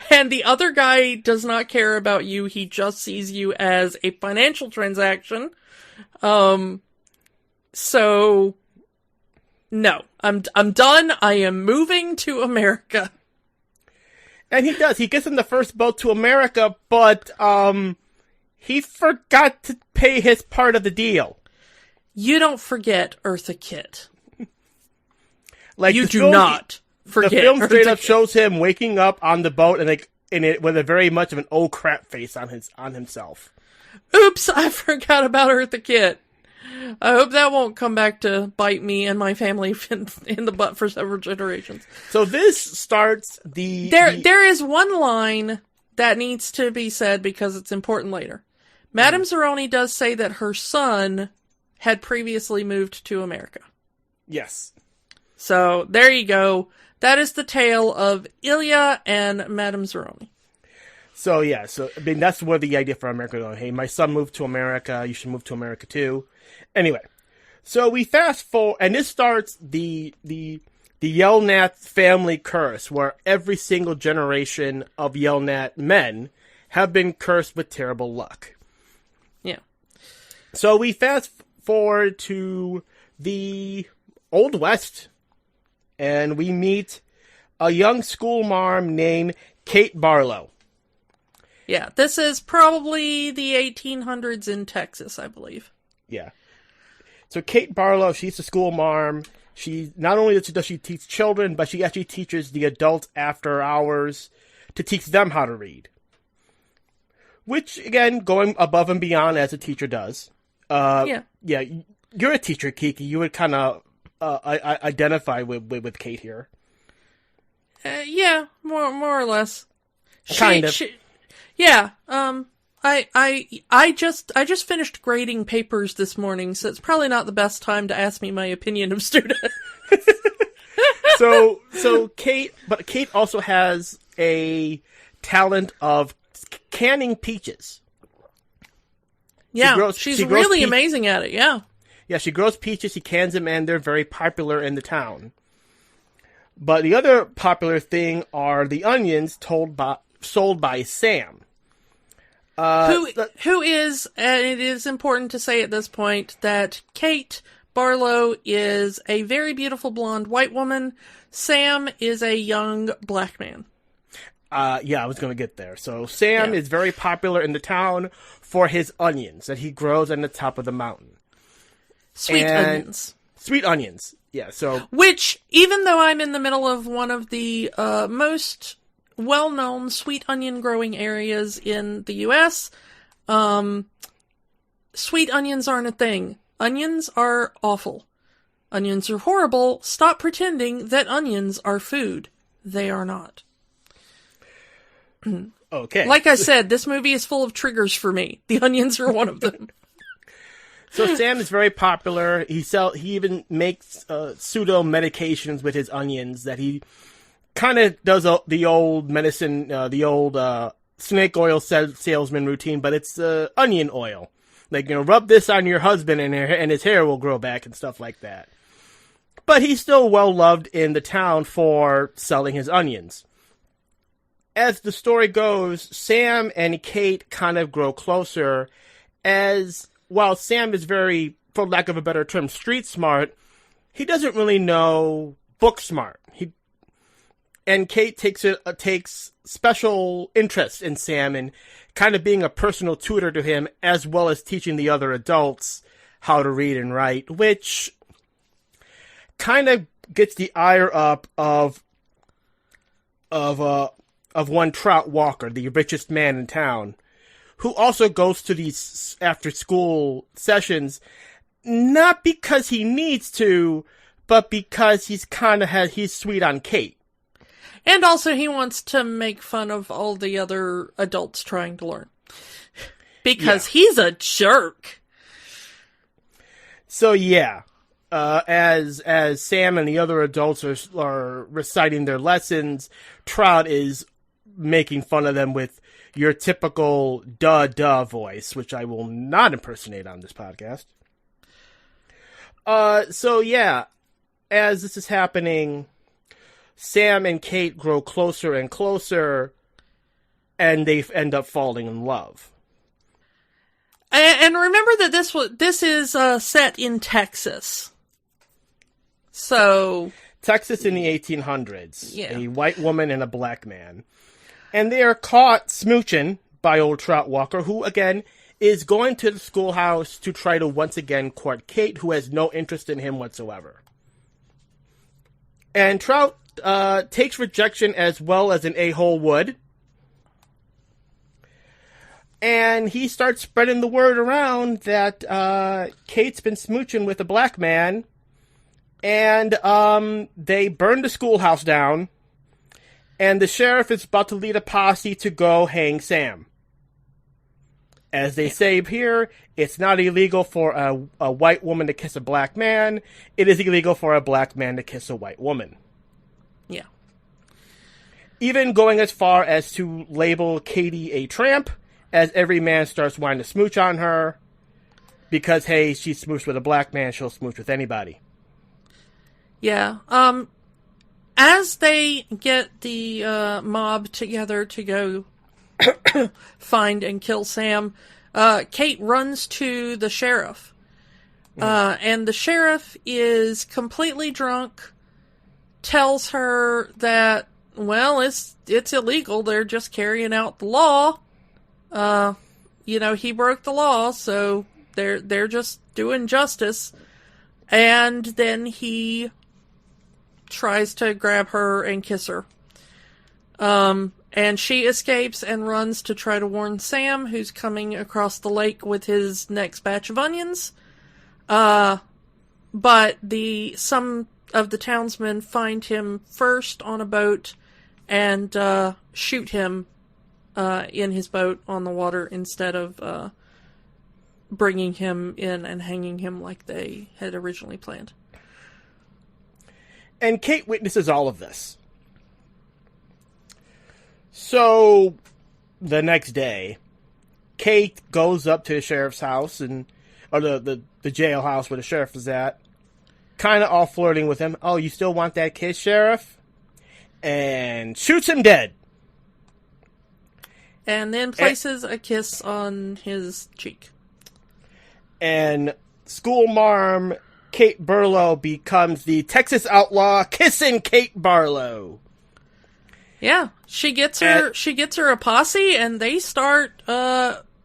And the other guy does not care about you. He just sees you as a financial transaction. So no, I'm done. I am moving to America. And he does. He gets in the first boat to America, but he forgot to pay his part of the deal. You don't forget Eartha Kitt. Like you do not forget. The film straight up Kitt. shows him waking up on the boat and in it with a very much of an oh crap face on himself. Oops, I forgot about Eartha Kitt. I hope that won't come back to bite me and my family in the butt for several generations. So this starts the... There is one line that needs to be said because it's important later. Madame Zeroni does say that her son had previously moved to America. Yes. So there you go. That is the tale of Ilya and Madame Zeroni. So yeah, that's where the idea for America going, hey, my son moved to America, you should move to America too. Anyway, so we fast forward, and this starts the the Yelnats family curse, where every single generation of Yelnat men have been cursed with terrible luck. Yeah. So we fast forward to the Old West, and we meet a young schoolmarm named Kate Barlow. Yeah, this is probably the 1800s in Texas, I believe. Yeah. So Kate Barlow, she's a schoolmarm. She not only does she teach children, but she actually teaches the adults after hours to teach them how to read. Which, again, going above and beyond as a teacher does. Yeah, you're a teacher, Kiki. You would kind of identify with Kate here. Yeah, more or less. Kind of. Yeah. I just finished grading papers this morning, so it's probably not the best time to ask me my opinion of students. So Kate also has a talent of canning peaches. Yeah, she's really amazing at it, yeah. Yeah, she grows peaches, she cans them, and they're very popular in the town. But the other popular thing are the onions sold by Sam. Who is, and it is important to say at this point, that Kate Barlow is a very beautiful blonde white woman. Sam is a young black man. Yeah, I was going to get there. So Sam is very popular in the town for his onions that he grows on the top of the mountain. Sweet onions. Yeah, so... Which, even though I'm in the middle of one of the most well-known sweet onion growing areas in the U.S., sweet onions aren't a thing. Onions are awful. Onions are horrible. Stop pretending that onions are food. They are not. Okay. Like I said, this movie is full of triggers for me. The onions are one of them. So Sam is very popular. He even makes pseudo medications with his onions that he kind of does the old medicine, the old snake oil salesman routine, but it's onion oil. Like, rub this on your husband and his hair will grow back and stuff like that. But he's still well loved in the town for selling his onions. As the story goes, Sam and Kate kind of grow closer as, while Sam is very, for lack of a better term, street smart, he doesn't really know book smart. And Kate takes special interest in Sam and kind of being a personal tutor to him, as well as teaching the other adults how to read and write, which kind of gets the ire up of one Trout Walker, the richest man in town, who also goes to these after-school sessions, not because he needs to, but because he's sweet on Kate. And also he wants to make fun of all the other adults trying to learn. Because he's a jerk. So yeah, as Sam and the other adults are reciting their lessons, Trout is making fun of them with your typical duh voice, which I will not impersonate on this podcast. So yeah, as this is happening, Sam and Kate grow closer and closer, and they end up falling in love. And remember that this is set in Texas. So Texas in the 1800s. Yeah. A white woman and a black man. And they are caught smooching by old Trout Walker, who, again, is going to the schoolhouse to try to once again court Kate, who has no interest in him whatsoever. And Trout takes rejection as well as an a-hole would. And he starts spreading the word around that Kate's been smooching with a black man. And they burn the schoolhouse down. And the sheriff is about to lead a posse to go hang Sam. As they say here, it's not illegal for a white woman to kiss a black man. It is illegal for a black man to kiss a white woman. Yeah. Even going as far as to label Katie a tramp, as every man starts wanting to smooch on her. Because, hey, she smooched with a black man, she'll smooch with anybody. Yeah. As they get the mob together to go find and kill Sam, Kate runs to the sheriff. And the sheriff is completely drunk, tells her that, well, it's illegal. They're just carrying out the law. He broke the law, so they're just doing justice. And then he tries to grab her and kiss her. And she escapes and runs to try to warn Sam, who's coming across the lake with his next batch of onions. But some of the townsmen find him first on a boat and shoot him in his boat on the water instead of bringing him in and hanging him like they had originally planned. And Kate witnesses all of this. So, the next day, Kate goes up to the sheriff's house, or the jailhouse where the sheriff is at, kind of all flirting with him. Oh, you still want that kiss, sheriff? And shoots him dead. And then places a kiss on his cheek. And school marm Kate Barlow becomes the Texas outlaw kissing Kate Barlow. Yeah, she gets her a posse, and they start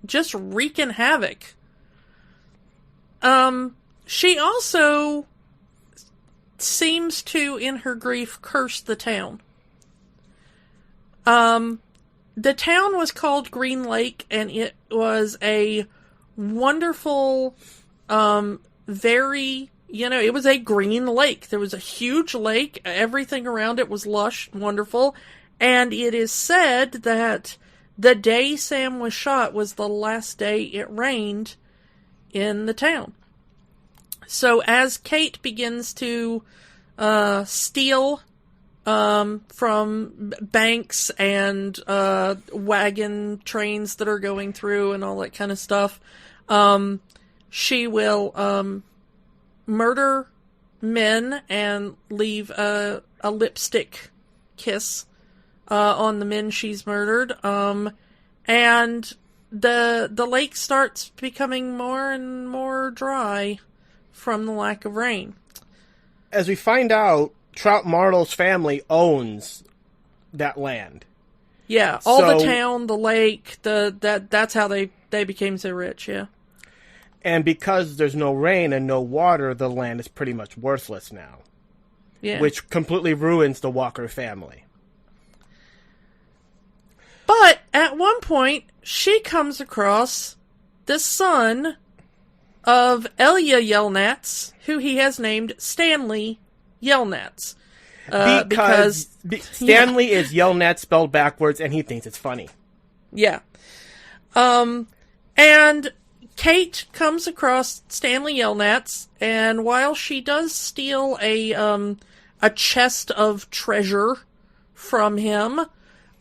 just wreaking havoc. She also seems to, in her grief, curse the town. The town was called Green Lake, and it was a wonderful, it was a green lake. There was a huge lake. Everything around it was lush, wonderful. And it is said that the day Sam was shot was the last day it rained in the town. So as Kate begins to steal from banks and wagon trains that are going through and all that kind of stuff, she will murder men and leave a lipstick kiss on the men she's murdered. And the lake starts becoming more and more dry from the lack of rain. As we find out, Trout Marlowe's family owns that land. Yeah, all the town, the lake, that's how they became so rich, yeah. And because there's no rain and no water, the land is pretty much worthless now. Yeah. Which completely ruins the Walker family. But at one point, she comes across the son of Elia Yelnats, who he has named Stanley Yelnats. Because Stanley is Yelnats spelled backwards, and he thinks it's funny. Yeah. And Kate comes across Stanley Yelnats, and while she does steal a chest of treasure from him,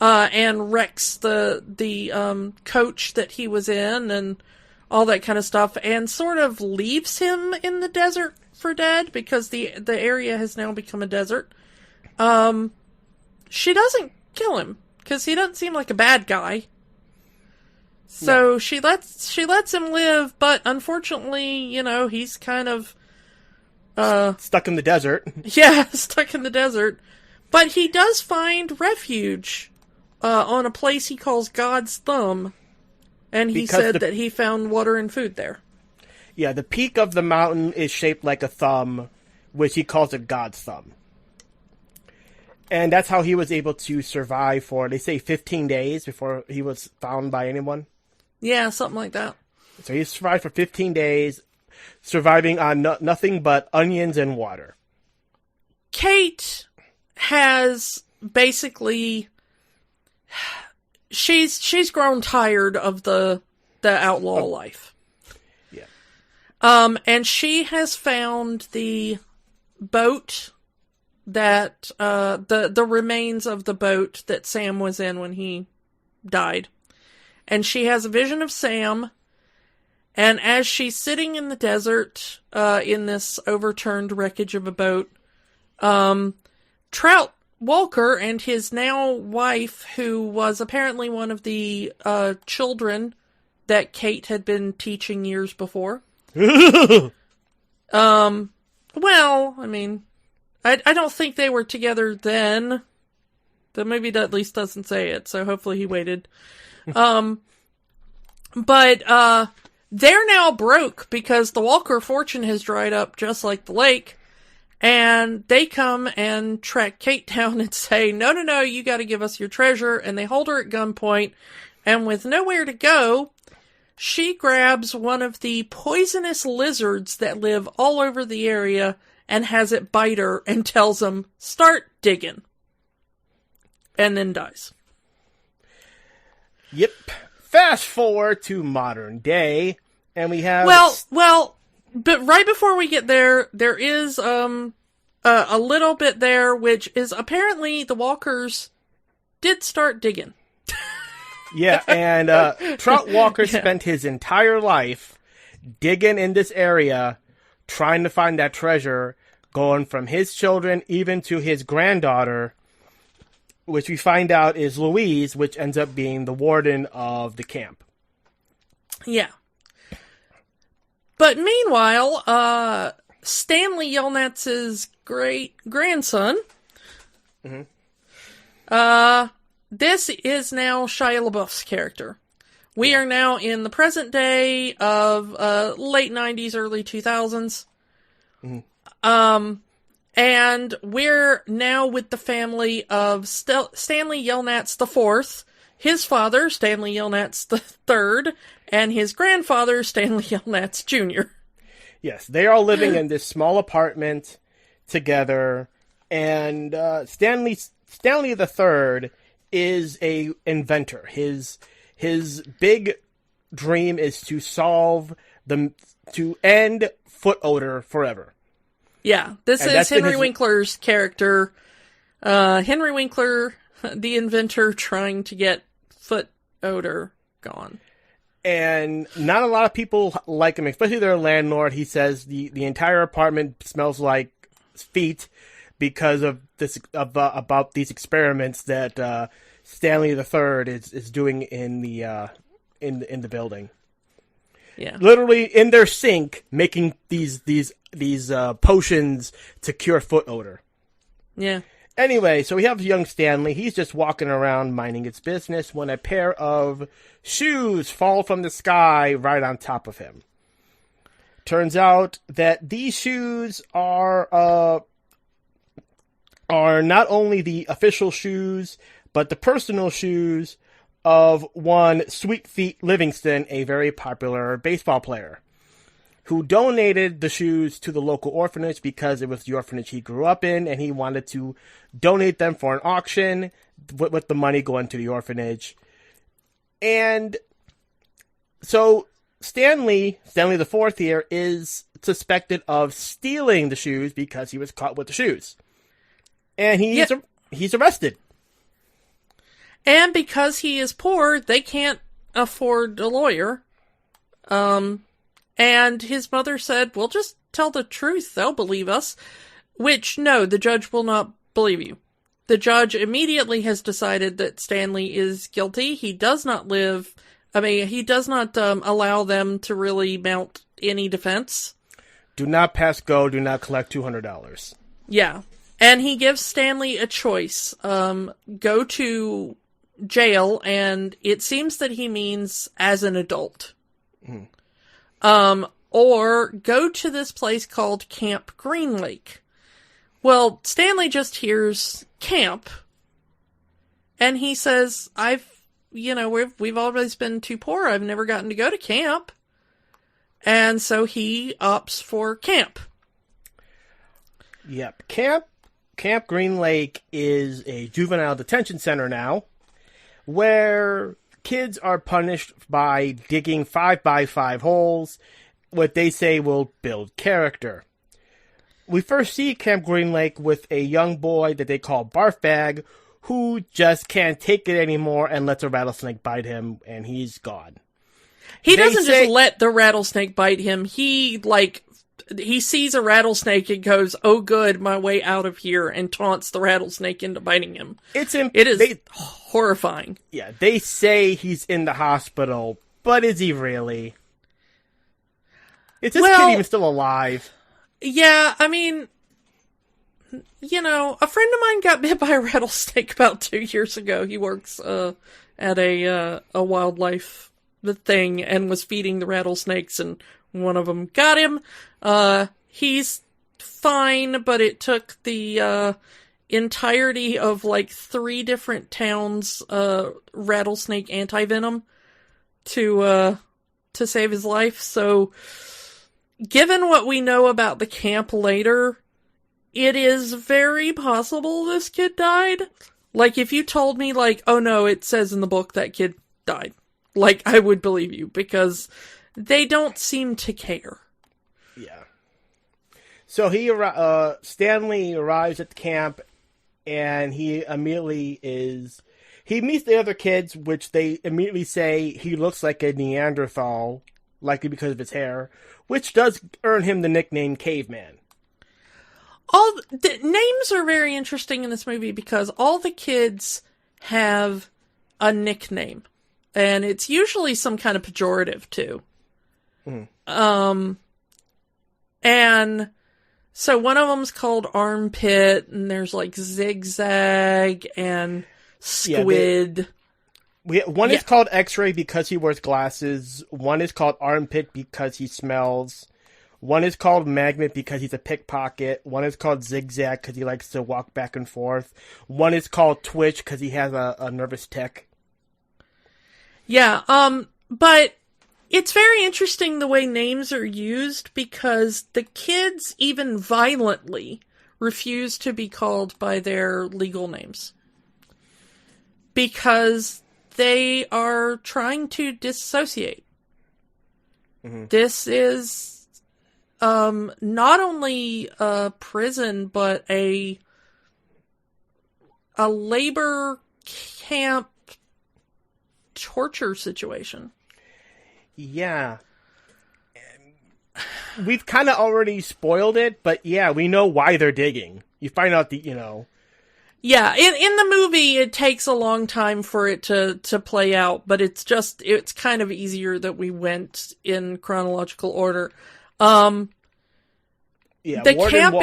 and wrecks the coach that he was in and all that kind of stuff, and sort of leaves him in the desert for dead because the area has now become a desert. She doesn't kill him because he doesn't seem like a bad guy. So no. she lets him live, but unfortunately, he's kind of stuck in the desert. Yeah, stuck in the desert. But he does find refuge on a place he calls God's Thumb, and he said that he found water and food there. Yeah, the peak of the mountain is shaped like a thumb, which he calls it God's Thumb. And that's how he was able to survive for, they say, 15 days before he was found by anyone. Yeah, something like that. So he survived for 15 days, surviving on nothing but onions and water. Kate has basically... She's grown tired of the outlaw life. Yeah. And she has found the boat that the remains of the boat that Sam was in when he died. And she has a vision of Sam, and as she's sitting in the desert in this overturned wreckage of a boat, Trout Walker and his now wife, who was apparently one of the children that Kate had been teaching years before. Well, I mean, I don't think they were together then. The movie at least doesn't say it, so hopefully he waited. But they're now broke because the Walker fortune has dried up just like the lake. And they come and track Kate down and say, no, you gotta give us your treasure. And they hold her at gunpoint. And with nowhere to go, she grabs one of the poisonous lizards that live all over the area and has it bite her and tells them, start digging. And then dies. Yep. Fast forward to modern day, and we have... Well, but right before we get there, there is a little bit there, which is apparently the Walkers did start digging. Yeah, and Trout Walker spent his entire life digging in this area, trying to find that treasure, going from his children even to his granddaughter, which we find out is Louise, which ends up being the warden of the camp. Yeah. But meanwhile, Stanley Yelnats' great-grandson, this is now Shia LaBeouf's character. We are now in the present day of late 90s, early 2000s. And we're now with the family of Stanley Yelnats IV, his father, Stanley Yelnats III, and his grandfather, Stanley Yelnats Jr. Yes, they are all living in this small apartment together, and Stanley III is a inventor. His big dream is to end foot odor forever. Yeah, this is Henry Winkler's character. Henry Winkler, the inventor, trying to get foot odor gone. And not a lot of people like him, especially their landlord. He says the entire apartment smells like feet because of this about these experiments that Stanley III is doing in the building. Yeah, literally in their sink, making these potions to cure foot odor. Yeah. Anyway, so we have young Stanley. He's just walking around minding his business when a pair of shoes fall from the sky right on top of him. Turns out that these shoes are not only the official shoes, but the personal shoes of one Sweet Feet Livingston, a very popular baseball player, who donated the shoes to the local orphanage because it was the orphanage he grew up in, and he wanted to donate them for an auction with the money going to the orphanage. And so Stanley IV here is suspected of stealing the shoes because he was caught with the shoes. And he's arrested. And because he is poor, they can't afford a lawyer. And his mother said, we'll just tell the truth. They'll believe us. Which, no, the judge will not believe you. The judge immediately has decided that Stanley is guilty. He does not allow them to really mount any defense. Do not pass go. Do not collect $200. Yeah. And he gives Stanley a choice. Go to jail, and it seems that he means as an adult. Or go to this place called Camp Green Lake. Well, Stanley just hears camp, and he says, we've always been too poor. I've never gotten to go to camp. And so he opts for camp. Yep. Camp Green Lake is a juvenile detention center now, where kids are punished by digging 5x5 holes, what they say will build character. We first see Camp Green Lake with a young boy that they call Barfbag, who just can't take it anymore and lets a rattlesnake bite him, and he's gone. He doesn't just let the rattlesnake bite him. He, he sees a rattlesnake and goes, "Oh, good, my way out of here," and taunts the rattlesnake into biting him. It is horrifying. Yeah, they say he's in the hospital, but is he really? Is this kid even still alive? Yeah, I mean, you know, a friend of mine got bit by a rattlesnake about 2 years ago. He works at a wildlife thing and was feeding the rattlesnakes, and one of them got him. He's fine, but it took the entirety of like 3 different towns rattlesnake anti-venom to save his life. So, given what we know about the camp later, it is very possible this kid died. Like, if you told me, like, oh no, it says in the book that kid died, like, I would believe you, because they don't seem to care. Yeah. So Stanley arrives at the camp, and he meets the other kids, which they immediately say he looks like a Neanderthal, likely because of his hair, which does earn him the nickname Caveman. All the names are very interesting in this movie because all the kids have a nickname, and it's usually some kind of pejorative too. Mm. And so one of them's called Armpit, and there's like Zigzag and Squid. One is called X-Ray because he wears glasses. One is called Armpit because he smells. One is called Magnet because he's a pickpocket. One is called Zigzag because he likes to walk back and forth. One is called Twitch because he has a nervous tick. Yeah, but it's very interesting the way names are used because the kids even violently refuse to be called by their legal names. Because they are trying to dissociate. Mm-hmm. This is not only a prison, but a labor camp torture situation. Yeah. We've kind of already spoiled it, but yeah, we know why they're digging. You find out Yeah, in the movie, it takes a long time for it to play out, but it's kind of easier that we went in chronological order. Yeah, the camp.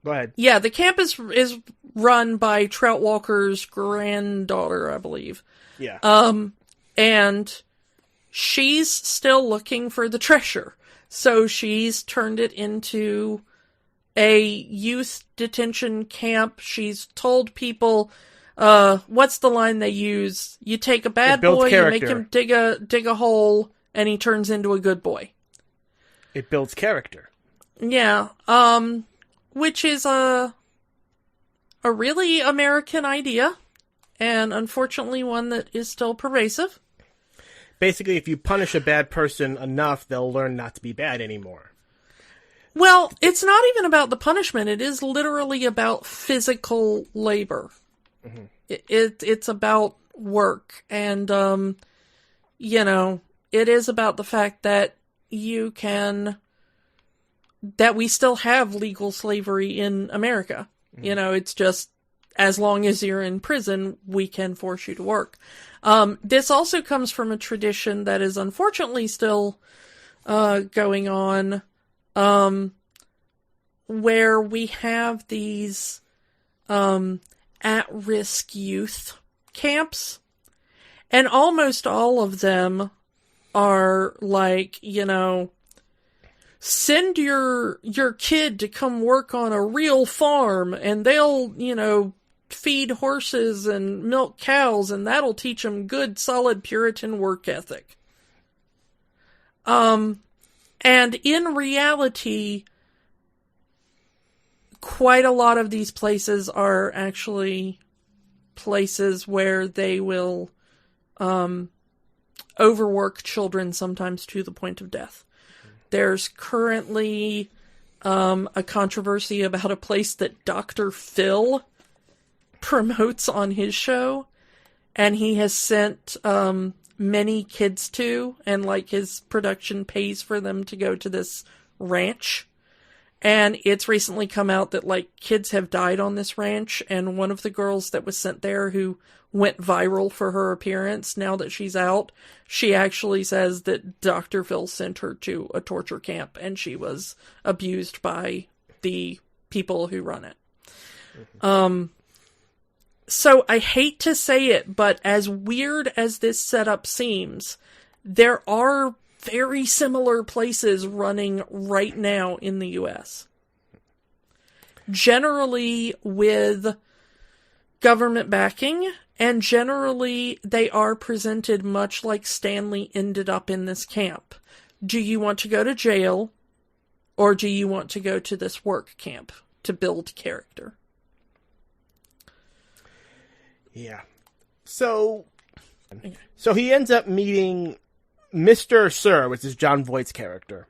Go ahead. Yeah, the camp is run by Trout Walker's granddaughter, I believe. Yeah. And she's still looking for the treasure, so she's turned it into a youth detention camp. She's told people, what's the line they use? You take a bad boy, you make him dig a hole, and he turns into a good boy. It builds character. Yeah, which is a really American idea, and unfortunately one that is still pervasive. Basically, if you punish a bad person enough, they'll learn not to be bad anymore. Well, it's not even about the punishment. It is literally about physical labor. Mm-hmm. It's about work. And, it is about the fact that that we still have legal slavery in America. Mm-hmm. It's just, as long as you're in prison, we can force you to work. This also comes from a tradition that is unfortunately still going on, where we have these at-risk youth camps, and almost all of them are like, send your kid to come work on a real farm, and they'll, feed horses and milk cows, and that'll teach them good, solid Puritan work ethic. And in reality, quite a lot of these places are actually places where they will overwork children, sometimes to the point of death. There's currently a controversy about a place that Dr. Phil promotes on his show, and he has sent many kids to, and his production pays for them to go to this ranch, And it's recently come out that, like, kids have died on this ranch, and one of the girls that was sent there who went viral for her appearance, now that she's out, she actually says that Dr. Phil sent her to a torture camp, and she was abused by the people who run it. So I hate to say it, but as weird as this setup seems, there are very similar places running right now in the US. Generally with government backing, and generally they are presented much like Stanley ended up in this camp. Do you want to go to jail, or do you want to go to this work camp to build character? Yeah. So he ends up meeting Mr. Sir, which is John Voight's character,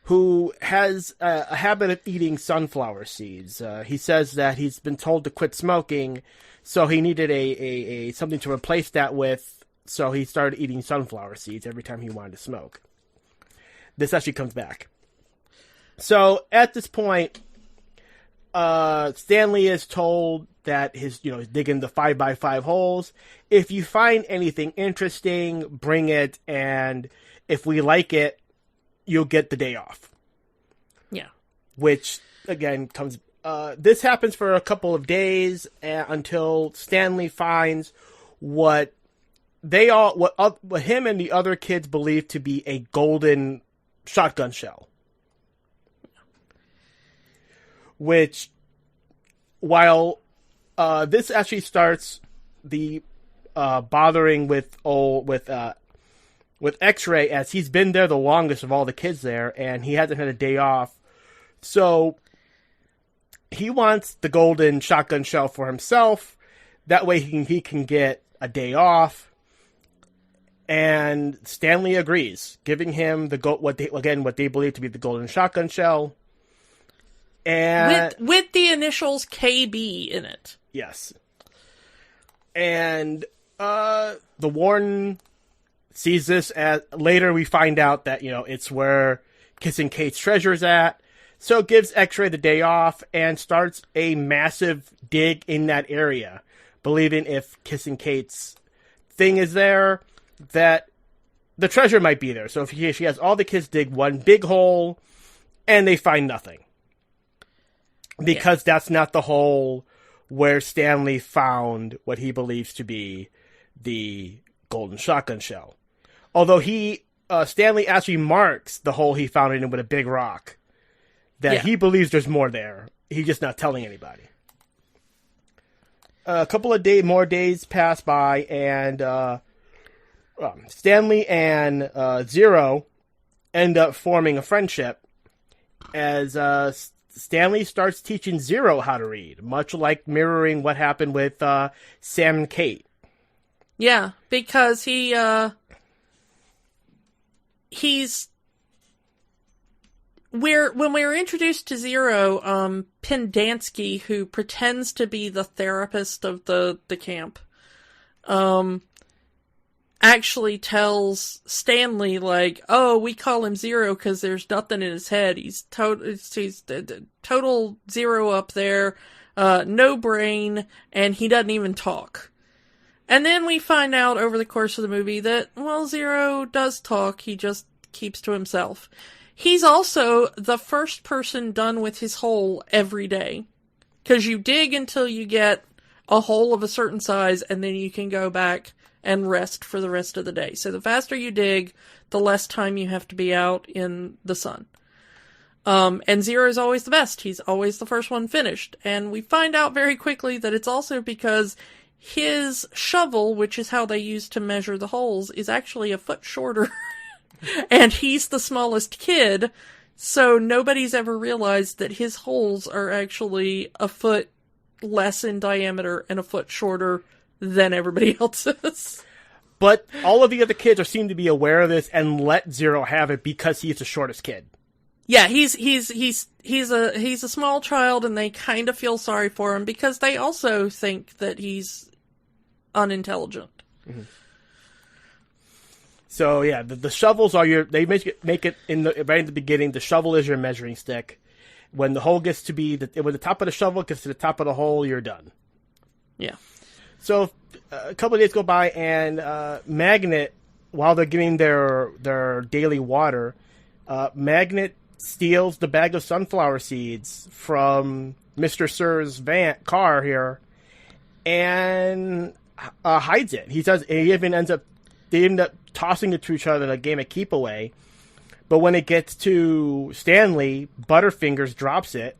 who has a habit of eating sunflower seeds. He says that he's been told to quit smoking, so he needed a something to replace that with, so he started eating sunflower seeds every time he wanted to smoke. This actually comes back. So at this point, Stanley is told that he's digging the 5x5 holes. If you find anything interesting, bring it, and if we like it, you'll get the day off. Yeah. Which, again, comes... this happens for a couple of days until Stanley finds what him and the other kids believe to be a golden shotgun shell. Which, while this actually starts the bothering with X-Ray, as he's been there the longest of all the kids there, and he hasn't had a day off. So he wants the golden shotgun shell for himself. That way he can get a day off. And Stanley agrees, giving him what they believe to be the golden shotgun shell. And with the initials KB in it. Yes. And the warden sees this later we find out that, it's where Kissing Kate's treasure's at. So it gives X-Ray the day off and starts a massive dig in that area, believing if Kissing Kate's thing is there, that the treasure might be there. So if she has all the kids dig one big hole, and they find nothing. Because that's not the hole where Stanley found what he believes to be the golden shotgun shell. Although Stanley actually marks the hole he found it in with a big rock. That he believes there's more there. He's just not telling anybody. A couple of more days pass by, and Stanley and Zero end up forming a friendship as Stanley starts teaching Zero how to read, much like mirroring what happened with Sam and Kate. Yeah, because when we were introduced to Zero, Pendansky, who pretends to be the therapist of the camp, actually tells Stanley, like, oh, we call him Zero because there's nothing in his head. He's total zero up there, no brain, and he doesn't even talk. And then we find out over the course of the movie that, well, Zero does talk, he just keeps to himself. He's also the first person done with his hole every day. Because you dig until you get a hole of a certain size, and then you can go back and rest for the rest of the day. So the faster you dig, the less time you have to be out in the sun. And Zero is always the best. He's always the first one finished. And we find out very quickly that it's also because his shovel, which is how they use to measure the holes, is actually a foot shorter. And he's the smallest kid, so nobody's ever realized that his holes are actually a foot less in diameter and a foot shorter than everybody else's. But all of the other kids seem to be aware of this and let Zero have it because he's the shortest kid. Yeah, he's a small child, and they kind of feel sorry for him because they also think that he's unintelligent. Mm-hmm. So yeah, the shovels are they make it right in the beginning. The shovel is your measuring stick, When the hole gets to be when the top of the shovel gets to the top of the hole, you're done. Yeah. So a couple of days go by, and Magnet, while they're getting their daily water, Magnet steals the bag of sunflower seeds from Mr. Sir's car here, and hides it. They end up tossing it to each other in a game of keep away. But when it gets to Stanley, Butterfingers drops it.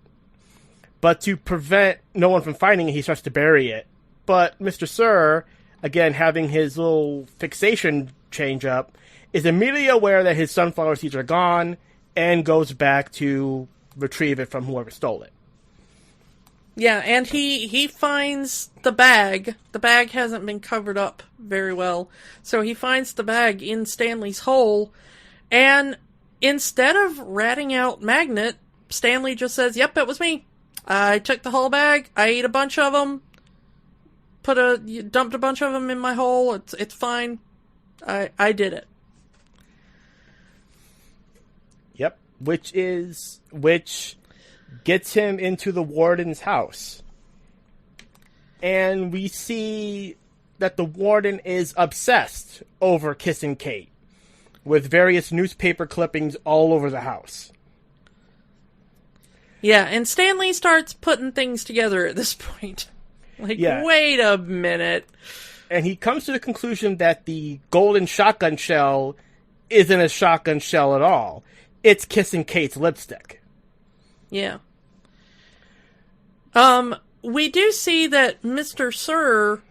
But to prevent no one from finding it, he starts to bury it. But Mr. Sir, again having his little fixation change up, is immediately aware that his sunflower seeds are gone and goes back to retrieve it from whoever stole it. Yeah, and he finds the bag. The bag hasn't been covered up very well. So he finds the bag in Stanley's hole, and instead of ratting out Magnet, Stanley just says, "Yep, it was me. I took the whole bag. I ate a bunch of them. Dumped a bunch of them in my hole. It's fine. I did it." Yep, which gets him into the warden's house. And we see that the warden is obsessed over kissing Kate, with various newspaper clippings all over the house. Yeah, and Stanley starts putting things together at this point. Wait a minute. And he comes to the conclusion that the golden shotgun shell isn't a shotgun shell at all. It's kissing Kate's lipstick. Yeah. We do see that Mr. Sir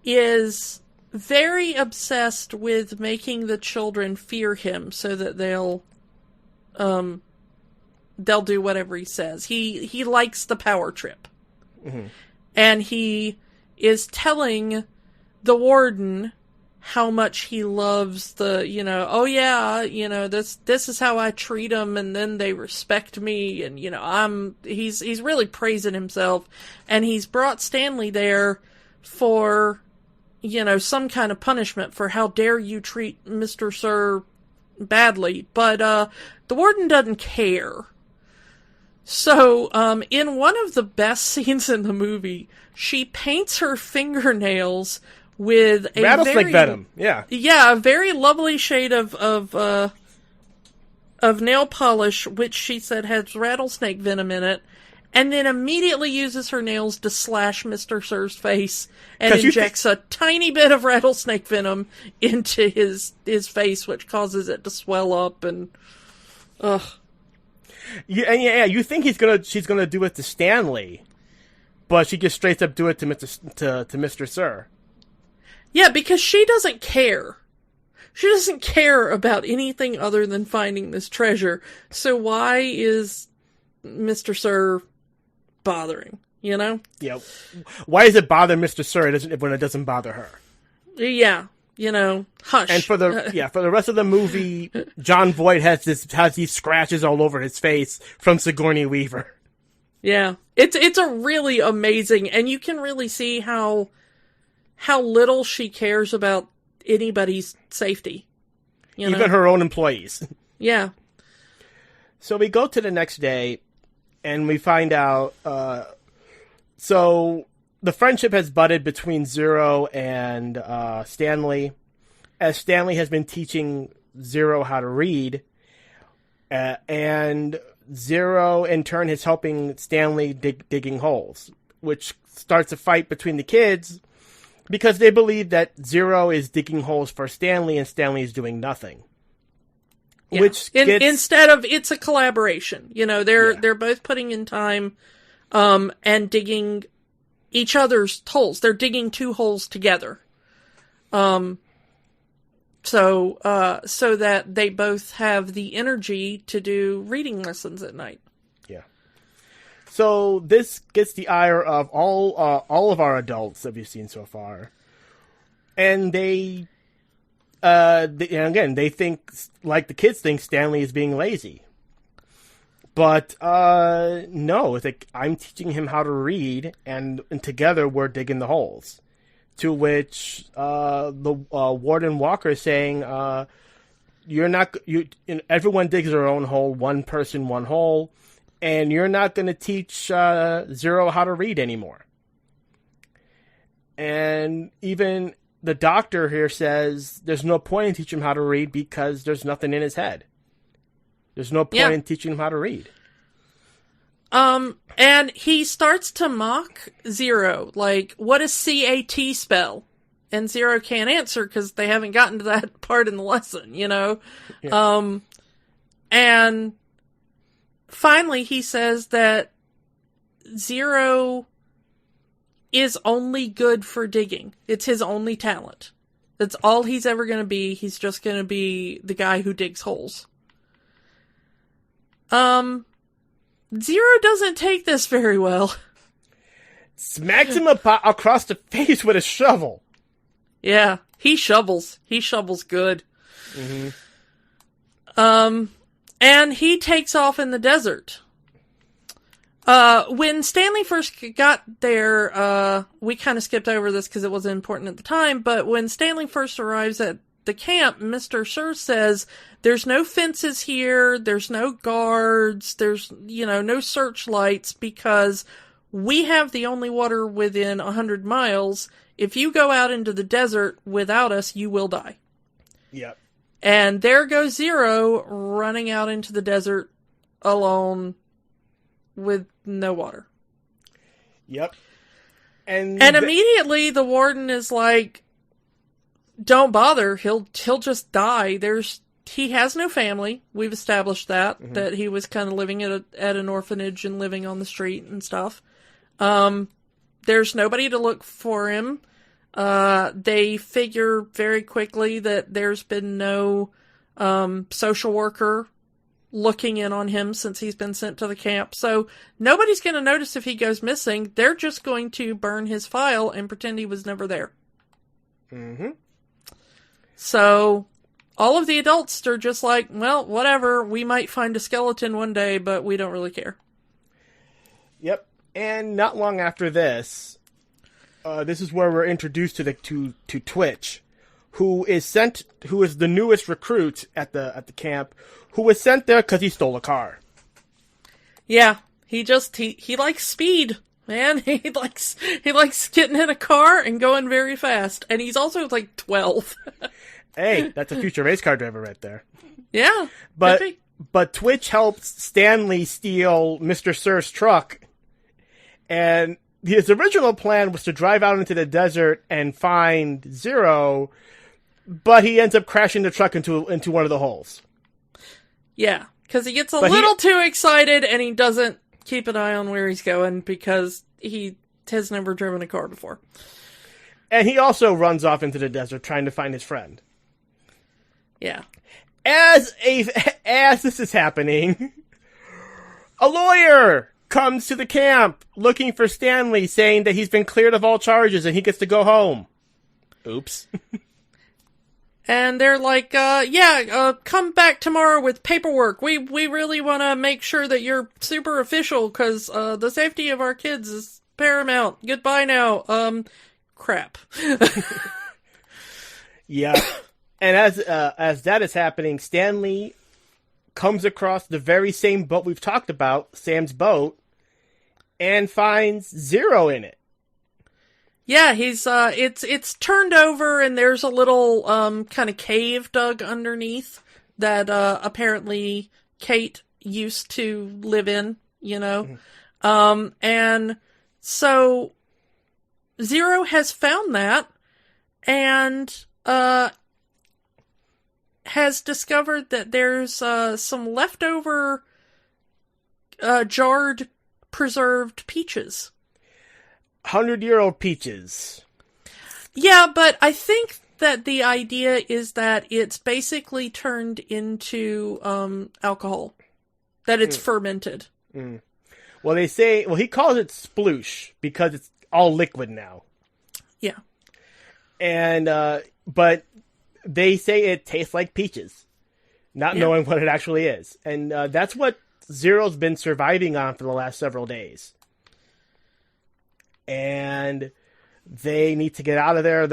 is very obsessed with making the children fear him so that they'll do whatever he says. He likes the power trip. Mm-hmm. And he is telling the warden how much he loves this is how I treat them, and then they respect me, and he's really praising himself, and he's brought Stanley there for some kind of punishment for how dare you treat Mr. Sir badly, but the warden doesn't care. So in one of the best scenes in the movie, she paints her fingernails with a rattlesnake venom. Yeah, a very lovely shade of nail polish, which she said has rattlesnake venom in it, and then immediately uses her nails to slash Mr. Sir's face and injects a tiny bit of rattlesnake venom into his face, which causes it to swell up and ugh. Yeah, you think she's gonna do it to Stanley, but she just straight up do it to Mr. Sir. Yeah, because she doesn't care. She doesn't care about anything other than finding this treasure. So why is Mr. Sir bothering, Yeah. Why does it bother Mr. Sir when it doesn't bother her? Yeah. Hush. And for the rest of the movie, John Voight has these scratches all over his face from Sigourney Weaver. Yeah. It's a really amazing, and you can really see how little she cares about anybody's safety. Even her own employees. Yeah. So we go to the next day, and we find out, so the friendship has budded between Zero and Stanley, as Stanley has been teaching Zero how to read, and Zero in turn is helping Stanley digging holes, which starts a fight between the kids, because they believe that Zero is digging holes for Stanley and Stanley is doing nothing. Yeah. Instead of, it's a collaboration. They're both putting in time and digging each other's holes. They're digging two holes together. So that they both have the energy to do reading lessons at night. Yeah. So this gets the ire of all of our adults that we've seen so far, and they think, like the kids think, Stanley is being lazy. But no, it's like, I'm teaching him how to read, and together we're digging the holes. To which the Warden Walker is saying, everyone digs their own hole, one person, one hole. and you're not going to teach Zero how to read anymore. And even the doctor here says there's no point in teaching him how to read because there's nothing in his head. There's no point in teaching him how to read. And he starts to mock Zero, like, what does CAT spell? And Zero can't answer because they haven't gotten to that part in the lesson, you know? Yeah. And finally he says that Zero is only good for digging. It's his only talent. That's all he's ever going to be. He's just going to be the guy who digs holes. Zero doesn't take this very well. Smacks him across the face with a shovel. Yeah, he shovels. He shovels good. Mm-hmm. And he takes off in the desert. When Stanley first got there, we kind of skipped over this because it wasn't important at the time, but when Stanley first arrives at the camp, Mr. Schur says, there's no fences here, there's no guards, there's, no searchlights, because we have the only water within 100 miles. If you go out into the desert without us, you will die. Yep. And there goes Zero running out into the desert alone with no water. Yep. And immediately the warden is like, don't bother, he'll just die. He has no family. We've established that he was kind of living at an orphanage and living on the street and stuff. There's nobody to look for him. They figure very quickly that there's been no social worker looking in on him since he's been sent to the camp. So nobody's going to notice if he goes missing. They're just going to burn his file and pretend he was never there. Mm-hmm. So all of the adults are just like, well, whatever. We might find a skeleton one day, but we don't really care. Yep. And not long after this, this is where we're introduced to Twitch, who is the newest recruit at the camp, who was sent there because he stole a car. Yeah, he likes speed, man. He likes getting in a car and going very fast, and he's also like 12. Hey, that's a future race car driver right there. Yeah, but Twitch helps Stanley steal Mr. Sir's truck, and his original plan was to drive out into the desert and find Zero, but he ends up crashing the truck into one of the holes. Yeah, because he gets a little too excited and he doesn't keep an eye on where he's going because he has never driven a car before. And he also runs off into the desert trying to find his friend. Yeah. As this is happening, a lawyer comes to the camp looking for Stanley, saying that he's been cleared of all charges and he gets to go home. Oops. And they're like, come back tomorrow with paperwork. We really want to make sure that you're super official because the safety of our kids is paramount. Goodbye now. Crap. Yeah. And as that is happening, Stanley comes across the very same boat we've talked about, Sam's boat, and finds Zero in it. Yeah, he's it's turned over and there's a little kind of cave dug underneath that apparently Kate used to live in, and so Zero has found that and has discovered that there's some leftover jarred preserved peaches. 100-year-old peaches. Yeah, but I think that the idea is that it's basically turned into alcohol. That it's fermented. Mm. Well, he calls it sploosh because it's all liquid now. Yeah. And, but they say it tastes like peaches, not knowing what it actually is. And that's what Zero's been surviving on for the last several days. And they need to get out of there.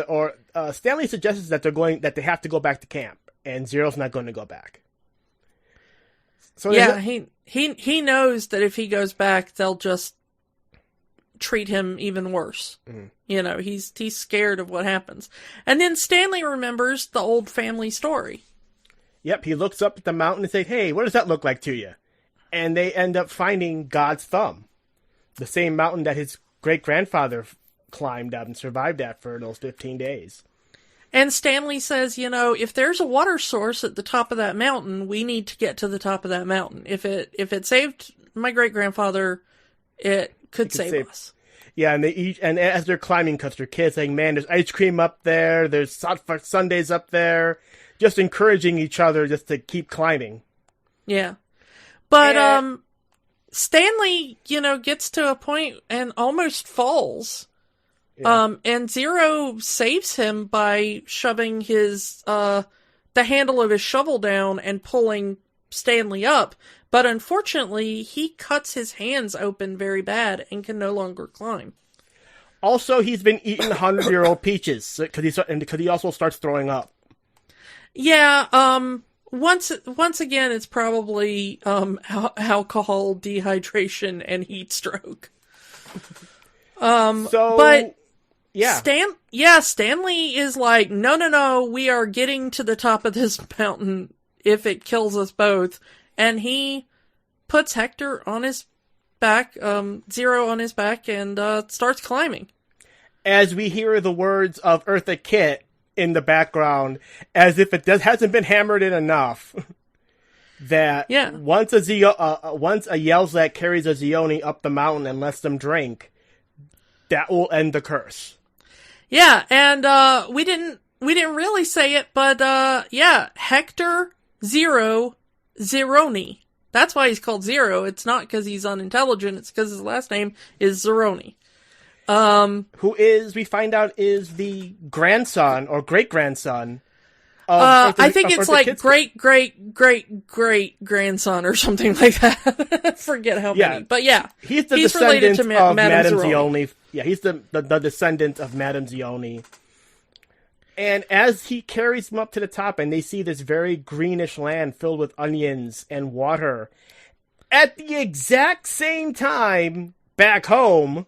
Stanley suggests that they have to go back to camp, and Zero's not going to go back. So yeah, he knows that if he goes back, they'll just treat him even worse. Mhm. You know, he's scared of what happens. And then Stanley remembers the old family story. Yep, he looks up at the mountain and says, "Hey, what does that look like to you?" And they end up finding God's thumb, the same mountain that his great-grandfather climbed up and survived at for those 15 days. And Stanley says, you know, if there's a water source at the top of that mountain, we need to get to the top of that mountain. If it saved my great-grandfather, it could save us. Yeah, and they eat, and as they're climbing, because their kids saying, "Man, there's ice cream up there, there's sundaes up there," just encouraging each other just to keep climbing. Yeah. But, Stanley, you know, gets to a point and almost falls. Yeah. And Zero saves him by shoving the handle of his shovel down and pulling Stanley up. But unfortunately, he cuts his hands open very bad and can no longer climb. Also, he's been eating 100-year-old peaches because he also starts throwing up. Yeah, once again, it's probably alcohol, dehydration, and heat stroke. But yeah, Stanley is like, no, we are getting to the top of this mountain if it kills us both, and he puts Hector on his back, Zero on his back, and starts climbing. As we hear the words of Eartha Kitt in the background, as if it hasn't been hammered in enough, that once a Yelnats carries a Zeoni up the mountain and lets them drink, that will end the curse. Yeah, and we didn't really say it, but Hector Zeroni. That's why he's called Zero. It's not because he's unintelligent. It's because his last name is Zeroni. Who is, we find out, is the grandson or great-grandson of I think it's like Kitt's great grandson or something like that. Forget how many. But yeah. He's the related descendant to of Madame Zeoni. Zeoni. Yeah, he's the descendant of Madame Zeoni. And as he carries them up to the top, and they see this very greenish land filled with onions and water, at the exact same time, back home,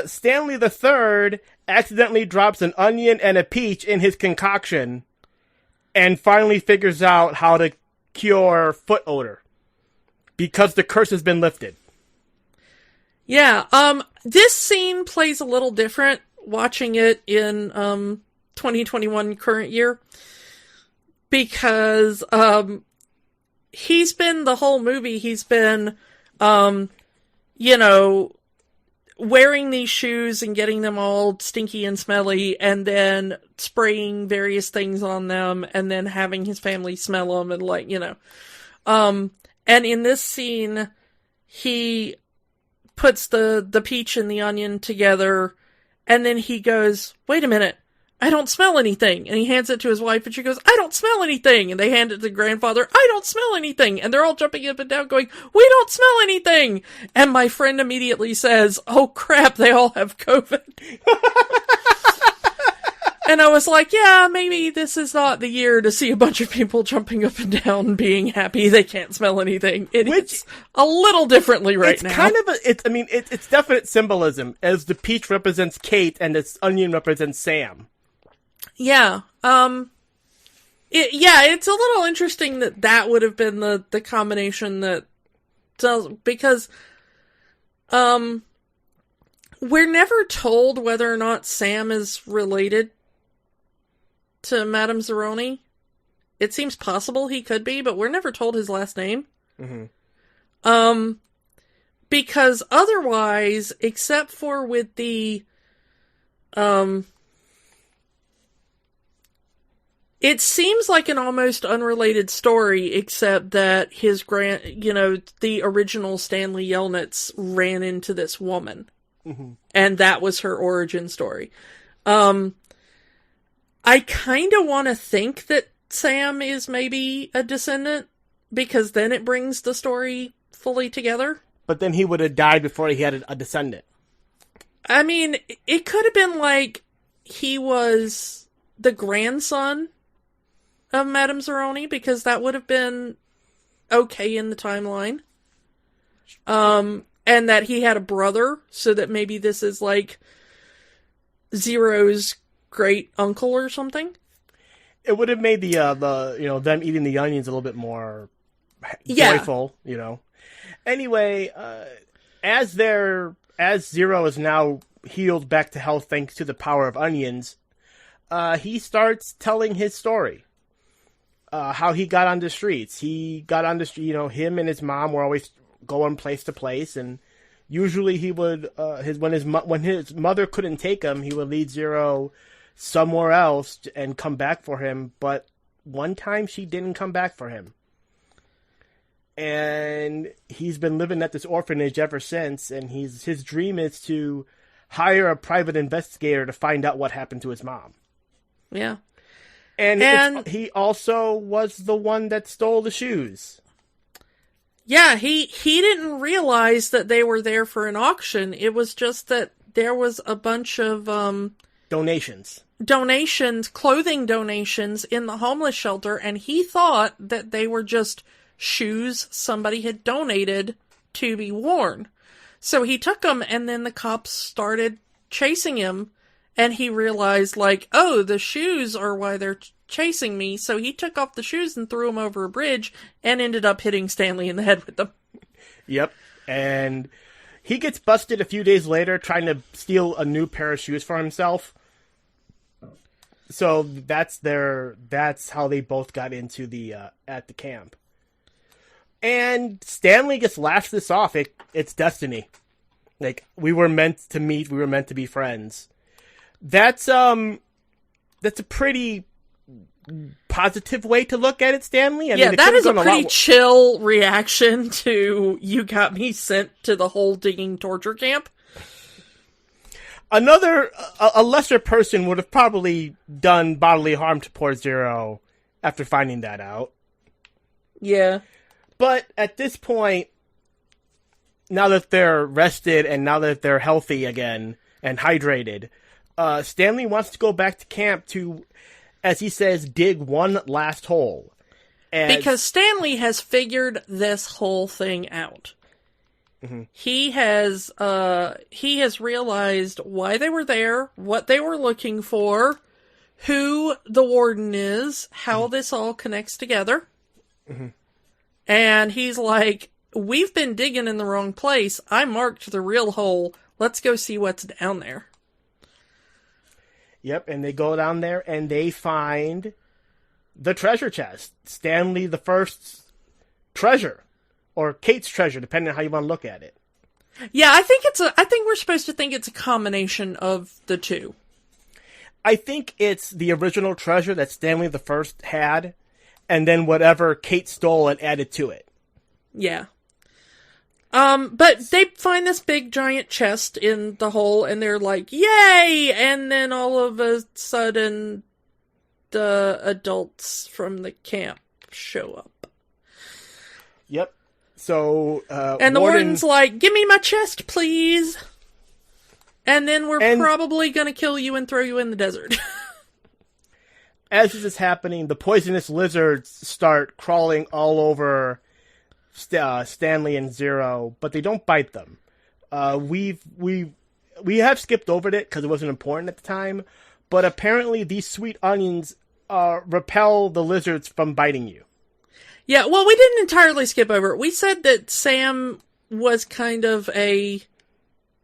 Stanley III accidentally drops an onion and a peach in his concoction and finally figures out how to cure foot odor because the curse has been lifted. Yeah, this scene plays a little different watching it in 2021 current year because he's been the whole movie, he's been wearing these shoes and getting them all stinky and smelly and then spraying various things on them and then having his family smell them and and in this scene he puts the peach and the onion together and then he goes, "Wait a minute, I don't smell anything." And he hands it to his wife and she goes, "I don't smell anything." And they hand it to the grandfather, "I don't smell anything." And they're all jumping up and down going, "We don't smell anything." And my friend immediately says, "Oh crap, they all have COVID." And I was like, yeah, maybe this is not the year to see a bunch of people jumping up and down being happy they can't smell anything. It's a little differently right now. It's definite symbolism, as the peach represents Kate and this onion represents Sam. Yeah. It's a little interesting that would have been the combination that does, because, we're never told whether or not Sam is related to Madame Zeroni. It seems possible he could be, but we're never told his last name. Mm-hmm. Because otherwise, except for with the, it seems like an almost unrelated story, except that his the original Stanley Yelnats ran into this woman. Mm-hmm. And that was her origin story. I kind of want to think that Sam is maybe a descendant, because then it brings the story fully together. But then he would have died before he had a descendant. I mean, it could have been like he was the grandson of Madame Zeroni, because that would have been okay in the timeline. And that he had a brother, so that maybe this is like Zero's great uncle or something. It would have made the them eating the onions a little bit more joyful, Anyway, as Zero is now healed back to health thanks to the power of onions, he starts telling his story. How he got on the streets. He got on the street, him and his mom were always going place to place, and usually he would, when his mother couldn't take him, he would lead Zero somewhere else and come back for him, but one time she didn't come back for him. And he's been living at this orphanage ever since, and his dream is to hire a private investigator to find out what happened to his mom. Yeah. And he also was the one that stole the shoes. Yeah, he didn't realize that they were there for an auction. It was just that there was a bunch of donations, clothing donations in the homeless shelter, and he thought that they were just shoes somebody had donated to be worn. So he took them, and then the cops started chasing him, and he realized, like, oh, the shoes are why they're chasing me. So he took off the shoes and threw them over a bridge and ended up hitting Stanley in the head with them. Yep. And he gets busted a few days later trying to steal a new pair of shoes for himself. So that's how they both got into the at the camp. And Stanley just laughs this off. It's destiny. Like, we were meant to meet, we were meant to be friends. That's a pretty positive way to look at it, Stanley. That is a pretty chill reaction to "you got me sent to the hole digging torture camp." A lesser person would have probably done bodily harm to poor Zero after finding that out. Yeah. But at this point, now that they're rested and now that they're healthy again and hydrated, Stanley wants to go back to camp to, as he says, dig one last hole. Because Stanley has figured this whole thing out. Mm-hmm. He has realized why they were there, what they were looking for, who the warden is, how this all connects together. Mm-hmm. And he's like, we've been digging in the wrong place. I marked the real hole. Let's go see what's down there. Yep, and they go down there and they find the treasure chest. Stanley the First's treasure. Or Kate's treasure, depending on how you want to look at it. Yeah, I think we're supposed to think it's a combination of the two. I think it's the original treasure that Stanley the First had, and then whatever Kate stole and added to it. Yeah. But they find this big giant chest in the hole, and they're like, yay! And then all of a sudden, the adults from the camp show up. Yep. So, and the warden's like, give me my chest, please! And then we're probably gonna kill you and throw you in the desert. As this is happening, the poisonous lizards start crawling all over Stanley and Zero, but they don't bite them. We have skipped over it because it wasn't important at the time, but apparently these sweet onions repel the lizards from biting you. Yeah, well, we didn't entirely skip over it. We said that Sam was kind of a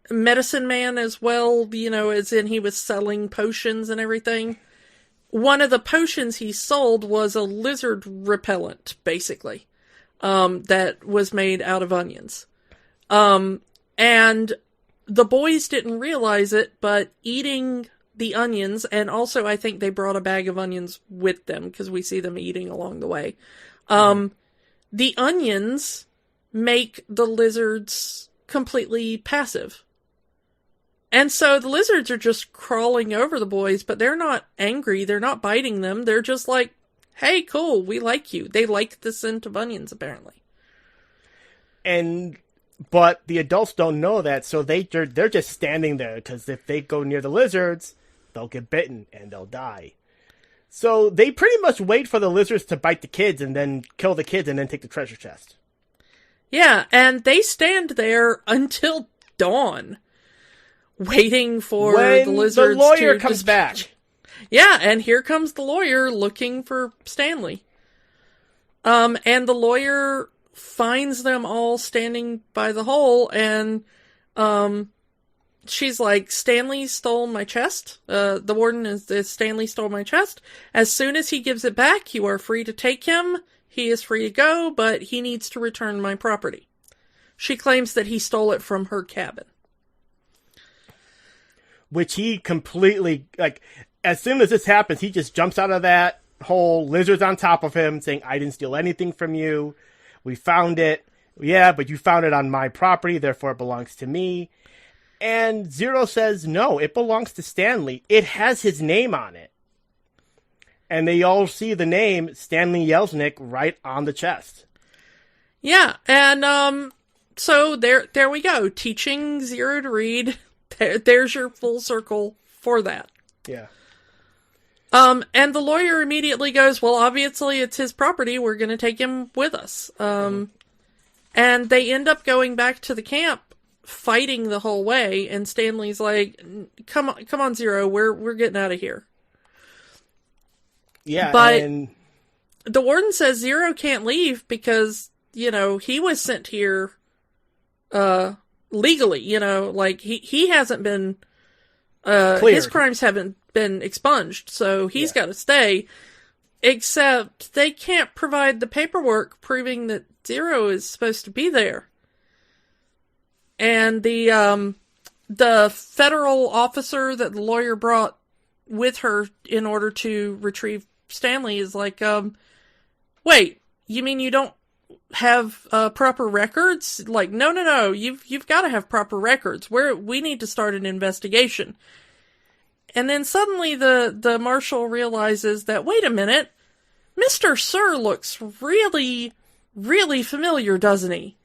medicine man as well, as in he was selling potions and everything. One of the potions he sold was a lizard repellent, basically. That was made out of onions. And the boys didn't realize it, but eating the onions, and also I think they brought a bag of onions with them, because we see them eating along the way. The onions make the lizards completely passive. And so the lizards are just crawling over the boys, but they're not angry, they're not biting them, they're just like, hey, cool, we like you. They like the scent of onions, apparently. But the adults don't know that, so they're just standing there, because if they go near the lizards, they'll get bitten, and they'll die. So they pretty much wait for the lizards to bite the kids and then kill the kids and then take the treasure chest. Yeah, and they stand there until dawn, waiting for the lizards the lawyer to comes back. Yeah, and here comes the lawyer looking for Stanley. And the lawyer finds them all standing by the hole, and she's like, Stanley stole my chest. The warden is Stanley stole my chest. As soon as he gives it back, you are free to take him. He is free to go, but he needs to return my property. She claims that he stole it from her cabin. Which he completely, like, as soon as this happens, he just jumps out of that hole, lizard's on top of him, saying, I didn't steal anything from you. We found it. Yeah, but you found it on my property, therefore it belongs to me. And Zero says, no, it belongs to Stanley. It has his name on it. And they all see the name Stanley Yelnats right on the chest. Yeah, and so there we go. Teaching Zero to read. There's your full circle for that. Yeah. And the lawyer immediately goes, well, obviously it's his property. We're going to take him with us. And they end up going back to the camp, fighting the whole way. And Stanley's like, come on, Zero. We're getting out of here. Yeah. But and the warden says Zero can't leave because, he was sent here, legally, like he hasn't been, his crimes haven't been expunged, so he's got to stay, except they can't provide the paperwork proving that Zero is supposed to be there. And the federal officer that the lawyer brought with her in order to retrieve Stanley is like, wait, you mean you don't have proper records? Like, no, you've got to have proper records. We need to start an investigation. And then suddenly the marshal realizes that, wait a minute, Mr. Sir looks really, really familiar, doesn't he?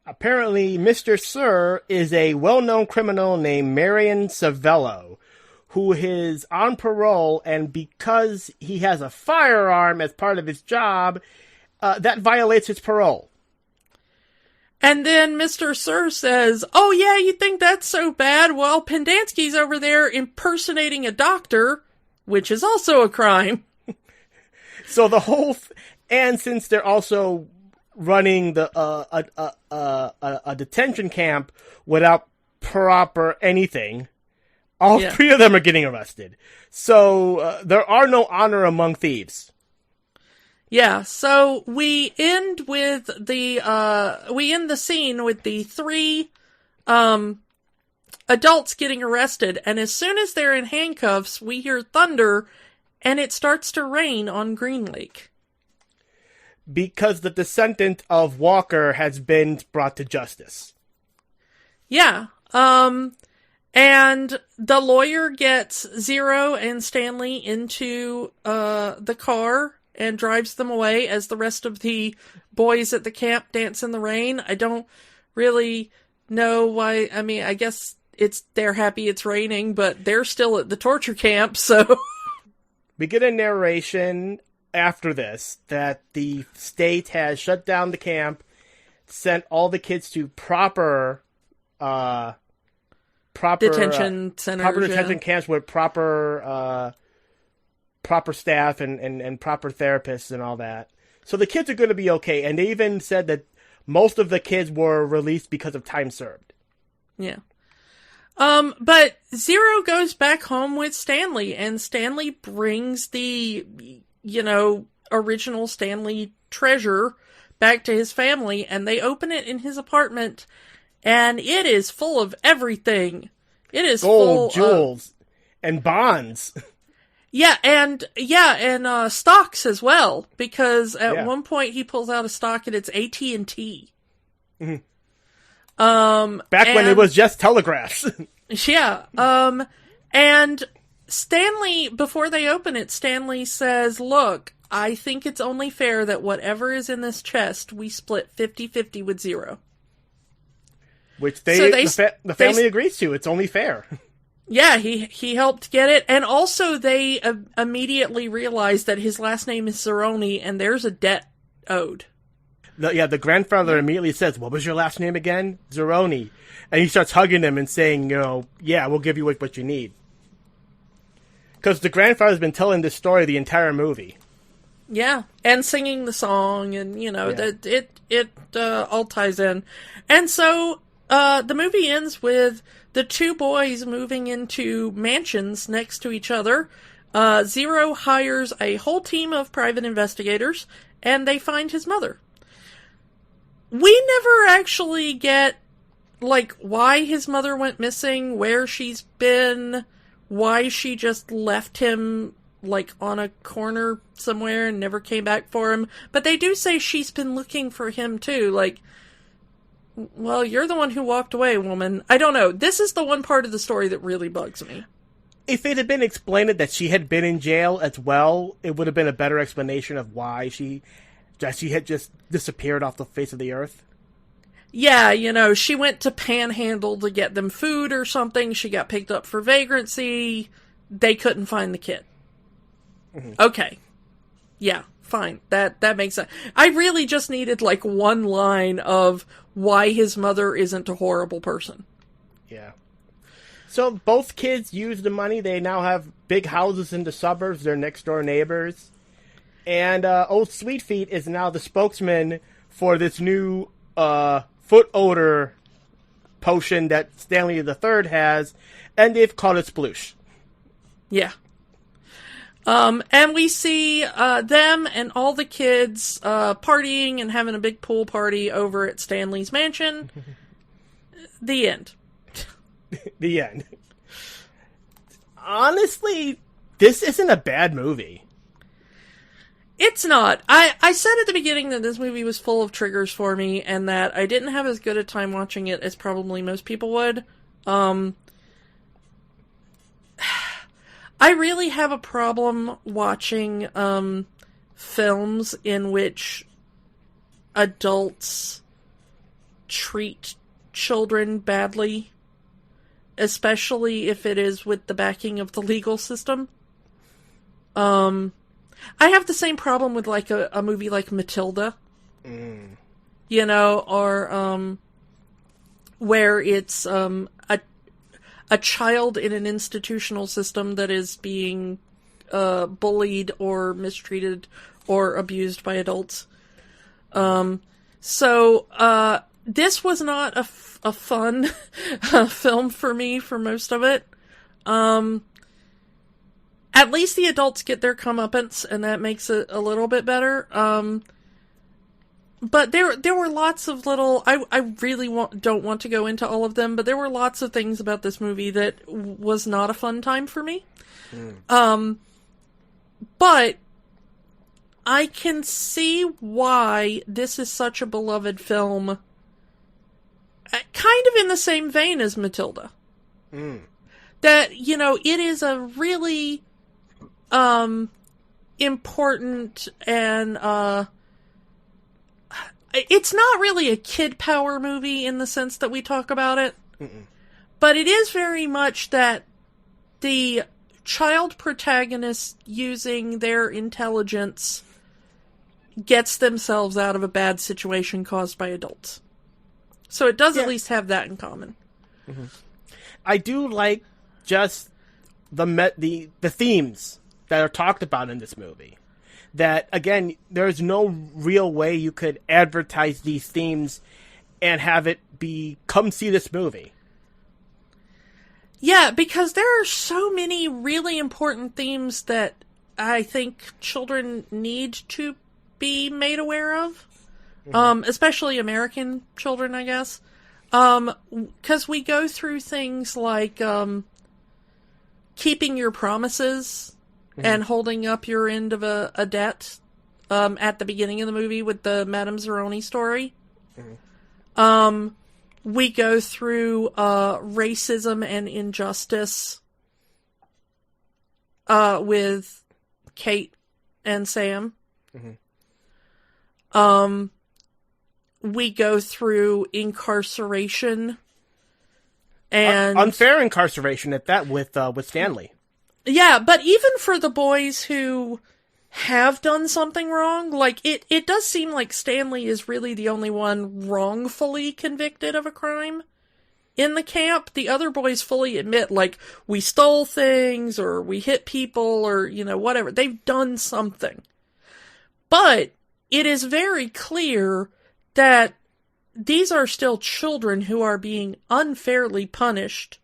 Apparently, Mr. Sir is a well-known criminal named Marion Savello, who is on parole, and because he has a firearm as part of his job, that violates his parole. And then Mr. Sir says, oh yeah, you think that's so bad? Well, Pendansky's over there impersonating a doctor, which is also a crime. So the whole... and since they're also running the a detention camp without proper anything, all three of them are getting arrested. So there are no honor among thieves. Yeah, so we end the scene with the three adults getting arrested, and as soon as they're in handcuffs, we hear thunder, and it starts to rain on Green Lake. Because the descendant of Walker has been brought to justice. Yeah, and the lawyer gets Zero and Stanley into the car and drives them away as the rest of the boys at the camp dance in the rain. I don't really know why. I mean, I guess they're happy it's raining, but they're still at the torture camp, so... We get a narration after this that the state has shut down the camp, sent all the kids to proper detention centers, proper detention camps with proper staff and proper therapists and all that. So the kids are going to be okay. And they even said that most of the kids were released because of time served. Yeah. But Zero goes back home with Stanley, and Stanley brings the, original Stanley treasure back to his family, and they open it in his apartment, and it is full of everything. It is gold, full jewels, and bonds. Yeah, and stocks as well, because at one point he pulls out a stock and it's AT&T. Mm-hmm. Back when it was just telegraphs. Yeah. And Stanley, before they open it, Stanley says, look, I think it's only fair that whatever is in this chest, we split 50-50 with Zero. Which the family agrees to. It's only fair. Yeah, he helped get it, and also they immediately realized that his last name is Zeroni, and there's a debt owed. The grandfather immediately says, "What was your last name again?" Zeroni. And he starts hugging him and saying, "Yeah, we'll give you what you need." Because the grandfather's been telling this story the entire movie. Yeah, and singing the song, and, it all ties in. And so, the movie ends with the two boys moving into mansions next to each other. Zero hires a whole team of private investigators, and they find his mother. We never actually get, why his mother went missing, where she's been, why she just left him, on a corner somewhere and never came back for him. But they do say she's been looking for him, too. Well, you're the one who walked away, woman. I don't know. This is the one part of the story that really bugs me. If it had been explained that she had been in jail as well, it would have been a better explanation of why she had just disappeared off the face of the earth. Yeah, she went to Panhandle to get them food or something. She got picked up for vagrancy. They couldn't find the kid. Mm-hmm. Okay. Yeah, fine. That makes sense. I really just needed, one line of why his mother isn't a horrible person. Yeah. So both kids use the money. They now have big houses in the suburbs. They're next door neighbors. And Old Sweet Feet is now the spokesman for this new foot odor potion that Stanley III has, and they've called it Sploosh. Yeah. And we see them and all the kids partying and having a big pool party over at Stanley's mansion. The end. The end. Honestly, this isn't a bad movie. It's not. I said at the beginning that this movie was full of triggers for me, and that I didn't have as good a time watching it as probably most people would. I really have a problem watching films in which adults treat children badly, especially if it is with the backing of the legal system. I have the same problem with a movie like Matilda, or where it's a child in an institutional system that is being bullied or mistreated or abused by adults. So this was not a fun film for me for most of it. At least the adults get their comeuppance, and that makes it a little bit better. But there were lots of little... I really don't want to go into all of them, but there were lots of things about this movie that was not a fun time for me. But I can see why this is such a beloved film, kind of in the same vein as Matilda. That, it is a really important and... it's not really a kid power movie in the sense that we talk about it. But it is very much that the child protagonists using their intelligence gets themselves out of a bad situation caused by adults. So it does at least have that in common. I do like just the themes that are talked about in this movie. That, again, there's no real way you could advertise these themes and have it be, come see this movie. Yeah, because there are so many really important themes that I think children need to be made aware of. Especially American children, I guess. Because we go through things like keeping your promises and holding up your end of a debt at the beginning of the movie with the Madame Zeroni story. We go through racism and injustice with Kate and Sam. We go through incarceration And unfair incarceration at that with Stanley. yeah, but even for the boys who have done something wrong, like, it does seem like Stanley is really the only one wrongfully convicted of a crime in the camp. The other boys fully admit, like, we stole things, or we hit people, or, whatever. They've done something. But it is very clear that these are still children who are being unfairly punished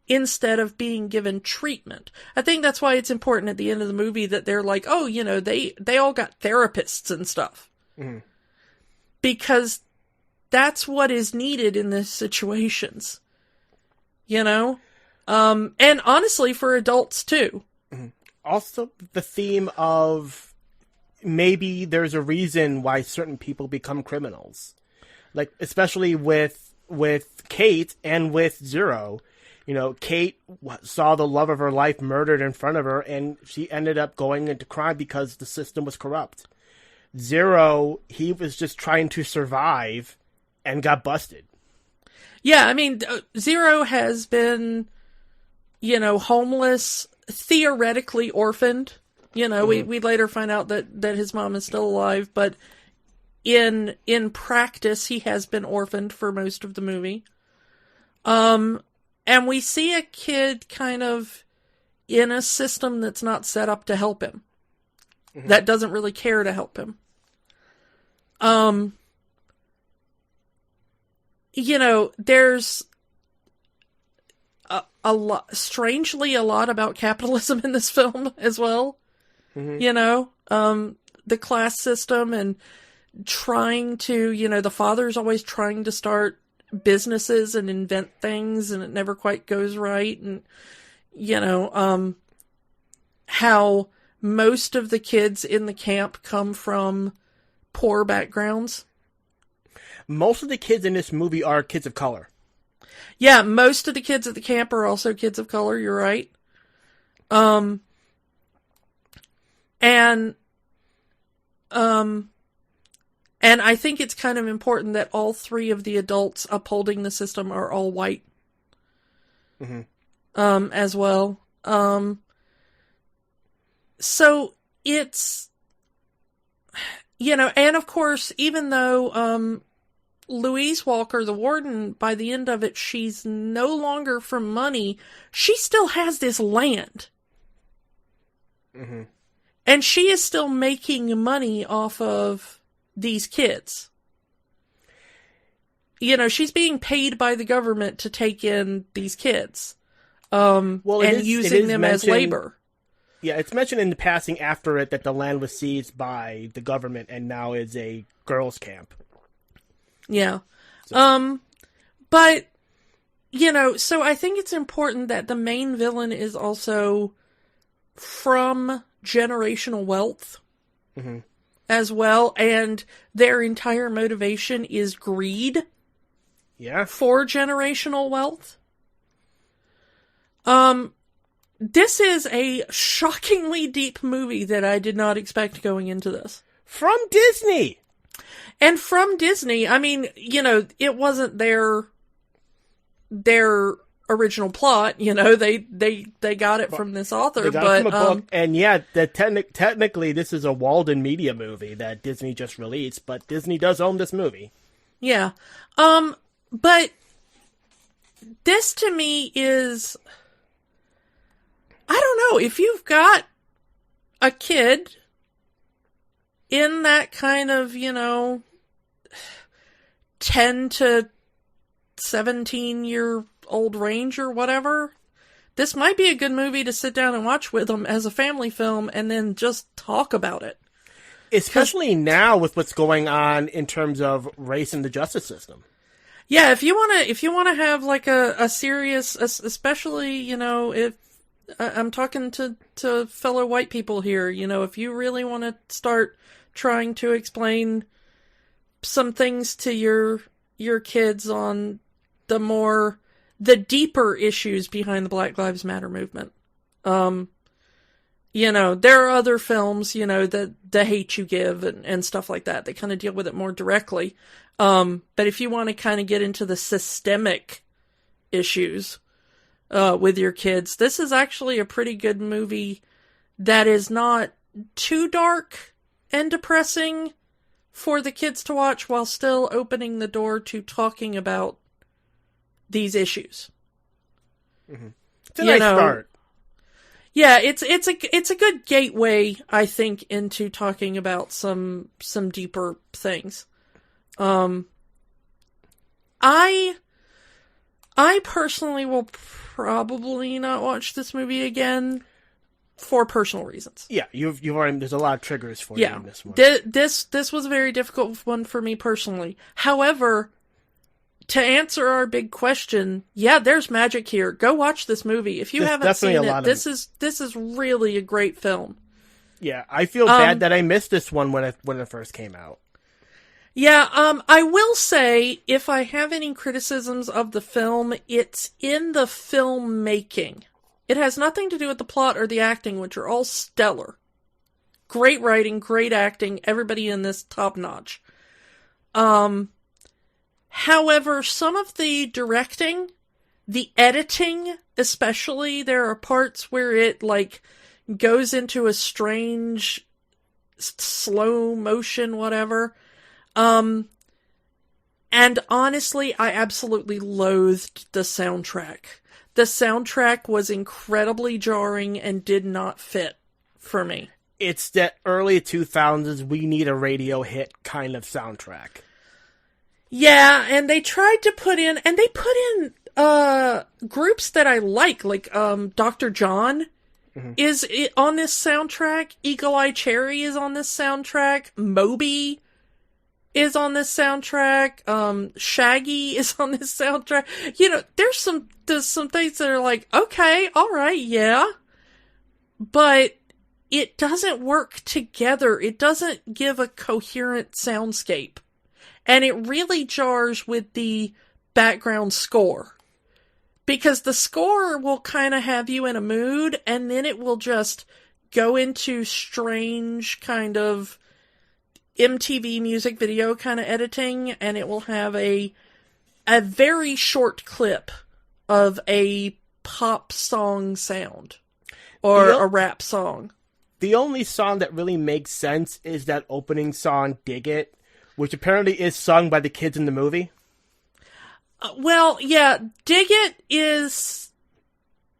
instead of being given treatment. I think that's why it's important at the end of the movie that they're like, oh, they all got therapists and stuff. Mm-hmm. Because that's what is needed in these situations. And honestly, for adults too. Mm-hmm. Also, the theme of maybe there's a reason why certain people become criminals. Like, especially with Kate and with Zero. Kate saw the love of her life murdered in front of her, and she ended up going into crime because the system was corrupt. Zero, he was just trying to survive and got busted. Yeah, I mean, Zero has been, homeless, theoretically orphaned. Mm-hmm. we later find out that his mom is still alive, but in practice, he has been orphaned for most of the movie. And we see a kid kind of in a system that's not set up to help him. Mm-hmm. That doesn't really care to help him. There's a lot, strangely, a lot about capitalism in this film as well. Mm-hmm. The class system and trying to, the father's always trying to start businesses and invent things, and it never quite goes right. And, how most of the kids in the camp come from poor backgrounds. Most of the kids in this movie are kids of color. Yeah, most of the kids at the camp are also kids of color, you're right. And I think it's kind of important that all three of the adults upholding the system are all white. Mm-hmm. As well. So it's, and of course, even though, Louise Walker, the warden, by the end of it, she's no longer from money, she still has this land. Mm-hmm. And she is still making money off of these kids. She's being paid by the government to take in these kids. And using them as labor. Yeah, it's mentioned in the passing after it that the land was seized by the government and now is a girls' camp. Yeah. So. But, so I think it's important that the main villain is also from generational wealth. Mm-hmm. As well, and their entire motivation is greed. Yeah. For generational wealth. This is a shockingly deep movie that I did not expect going into this. From Disney! And from Disney, I mean, it wasn't their original plot, they got it from this author, but from a book. And yeah, technically this is a Walden Media movie that Disney just released, but Disney does own this movie. Yeah. But this to me is, I don't know, if you've got a kid in that kind of, 10 to 17-year-old range or whatever, this might be a good movie to sit down and watch with them as a family film and then just talk about it. Especially now with what's going on in terms of race in the justice system. Yeah, if you want to have like a serious, especially, if I'm talking to fellow white people here, if you really want to start trying to explain some things to your kids on the deeper issues behind the Black Lives Matter movement. There are other films, The Hate You Give and stuff like that kind of deal with it more directly. But if you want to kind of get into the systemic issues, with your kids. This is actually a pretty good movie that is not too dark and depressing for the kids to watch while still opening the door to talking about these issues. Mm-hmm. It's a nice start. Yeah, it's a good gateway, I think, into talking about some deeper things. I personally will probably not watch this movie again for personal reasons. Yeah, you've already, there's a lot of triggers for you in this one. This was a very difficult one for me personally. However, to answer our big question, yeah, there's magic here. Go watch this movie. If you haven't seen it, this is really a great film. Yeah, I feel bad that I missed this one when it first came out. Yeah, I will say, if I have any criticisms of the film, it's in the filmmaking. It has nothing to do with the plot or the acting, which are all stellar. Great writing, great acting, everybody in this top-notch. However, some of the directing, the editing especially, there are parts where it, goes into a strange, slow motion, whatever. And honestly, I absolutely loathed the soundtrack. The soundtrack was incredibly jarring and did not fit for me. It's that early 2000s, we need a radio hit kind of soundtrack. Yeah, and they tried to put in groups that I like Dr. John is on this soundtrack, Eagle Eye Cherry is on this soundtrack, Moby is on this soundtrack, Shaggy is on this soundtrack. You know, there's some things that are like, okay, alright, yeah. But it doesn't work together. It doesn't give a coherent soundscape. And it really jars with the background score. Because the score will kind of have you in a mood, and then it will just go into strange kind of MTV music video kind of editing, and it will have a very short clip of a pop song sound. Or a rap song. The only song that really makes sense is that opening song, Dig It, which apparently is sung by the kids in the movie. Well, yeah, Dig It is...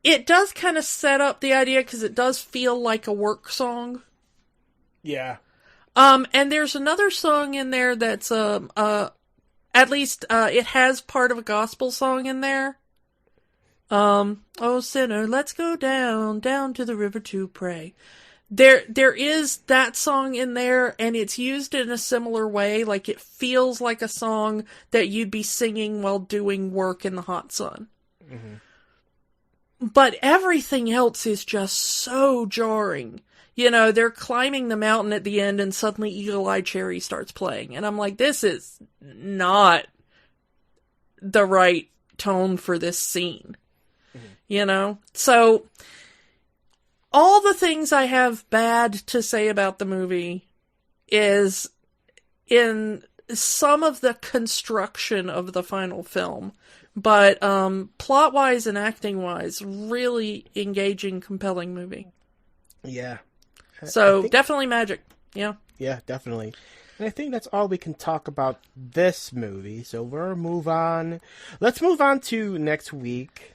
It does kind of set up the idea, because it does feel like a work song. Yeah. And there's another song in there that's, at least, it has part of a gospel song in there. Oh sinner, let's go down to the river to pray. There is that song in there, and it's used in a similar way, like it feels like a song that you'd be singing while doing work in the hot sun. Mm-hmm. But everything else is just so jarring. You know, they're climbing the mountain at the end, and suddenly Eagle Eye Cherry starts playing, and I'm like, this is not the right tone for this scene. Mm-hmm. You know? So... all the things I have bad to say about the movie is in some of the construction of the final film. But plot-wise and acting-wise, really engaging, compelling movie. Yeah. So, definitely magic. Yeah. Yeah, definitely. And I think that's all we can talk about this movie. So we'll move on. Let's move on to next week.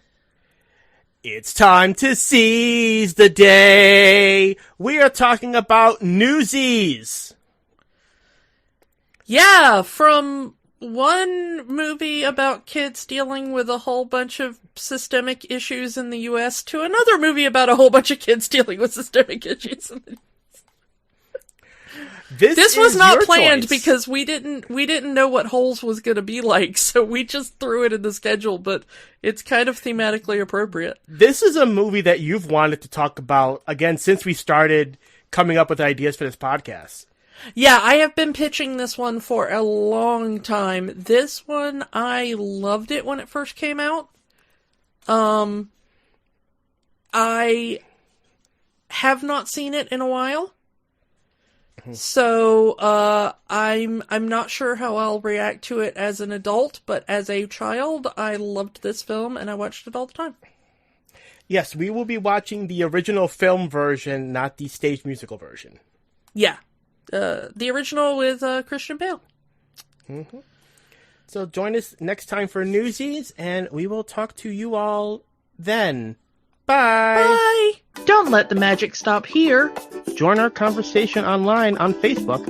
It's time to seize the day. We are talking about Newsies. Yeah, from one movie about kids dealing with a whole bunch of systemic issues in the U.S. to another movie about a whole bunch of kids dealing with systemic issues in the U.S. This was not planned choice. Because we didn't know what Holes was going to be like, so we just threw it in the schedule, but it's kind of thematically appropriate. This is a movie that you've wanted to talk about, again, since we started coming up with ideas for this podcast. Yeah, I have been pitching this one for a long time. This one, I loved it when it first came out. I have not seen it in a while. So, I'm not sure how I'll react to it as an adult, but as a child, I loved this film and I watched it all the time. Yes, we will be watching the original film version, not the stage musical version. Yeah. The original with Christian Bale. Mm-hmm. So join us next time for Newsies, and we will talk to you all then. Bye! Bye! Don't let the magic stop here. Join our conversation online on Facebook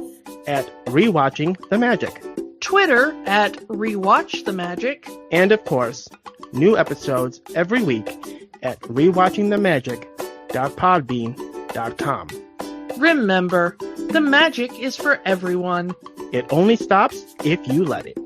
at Rewatching the Magic. Twitter at Rewatch the Magic. And of course, new episodes every week at rewatchingthemagic.podbean.com. Remember, the magic is for everyone. It only stops if you let it.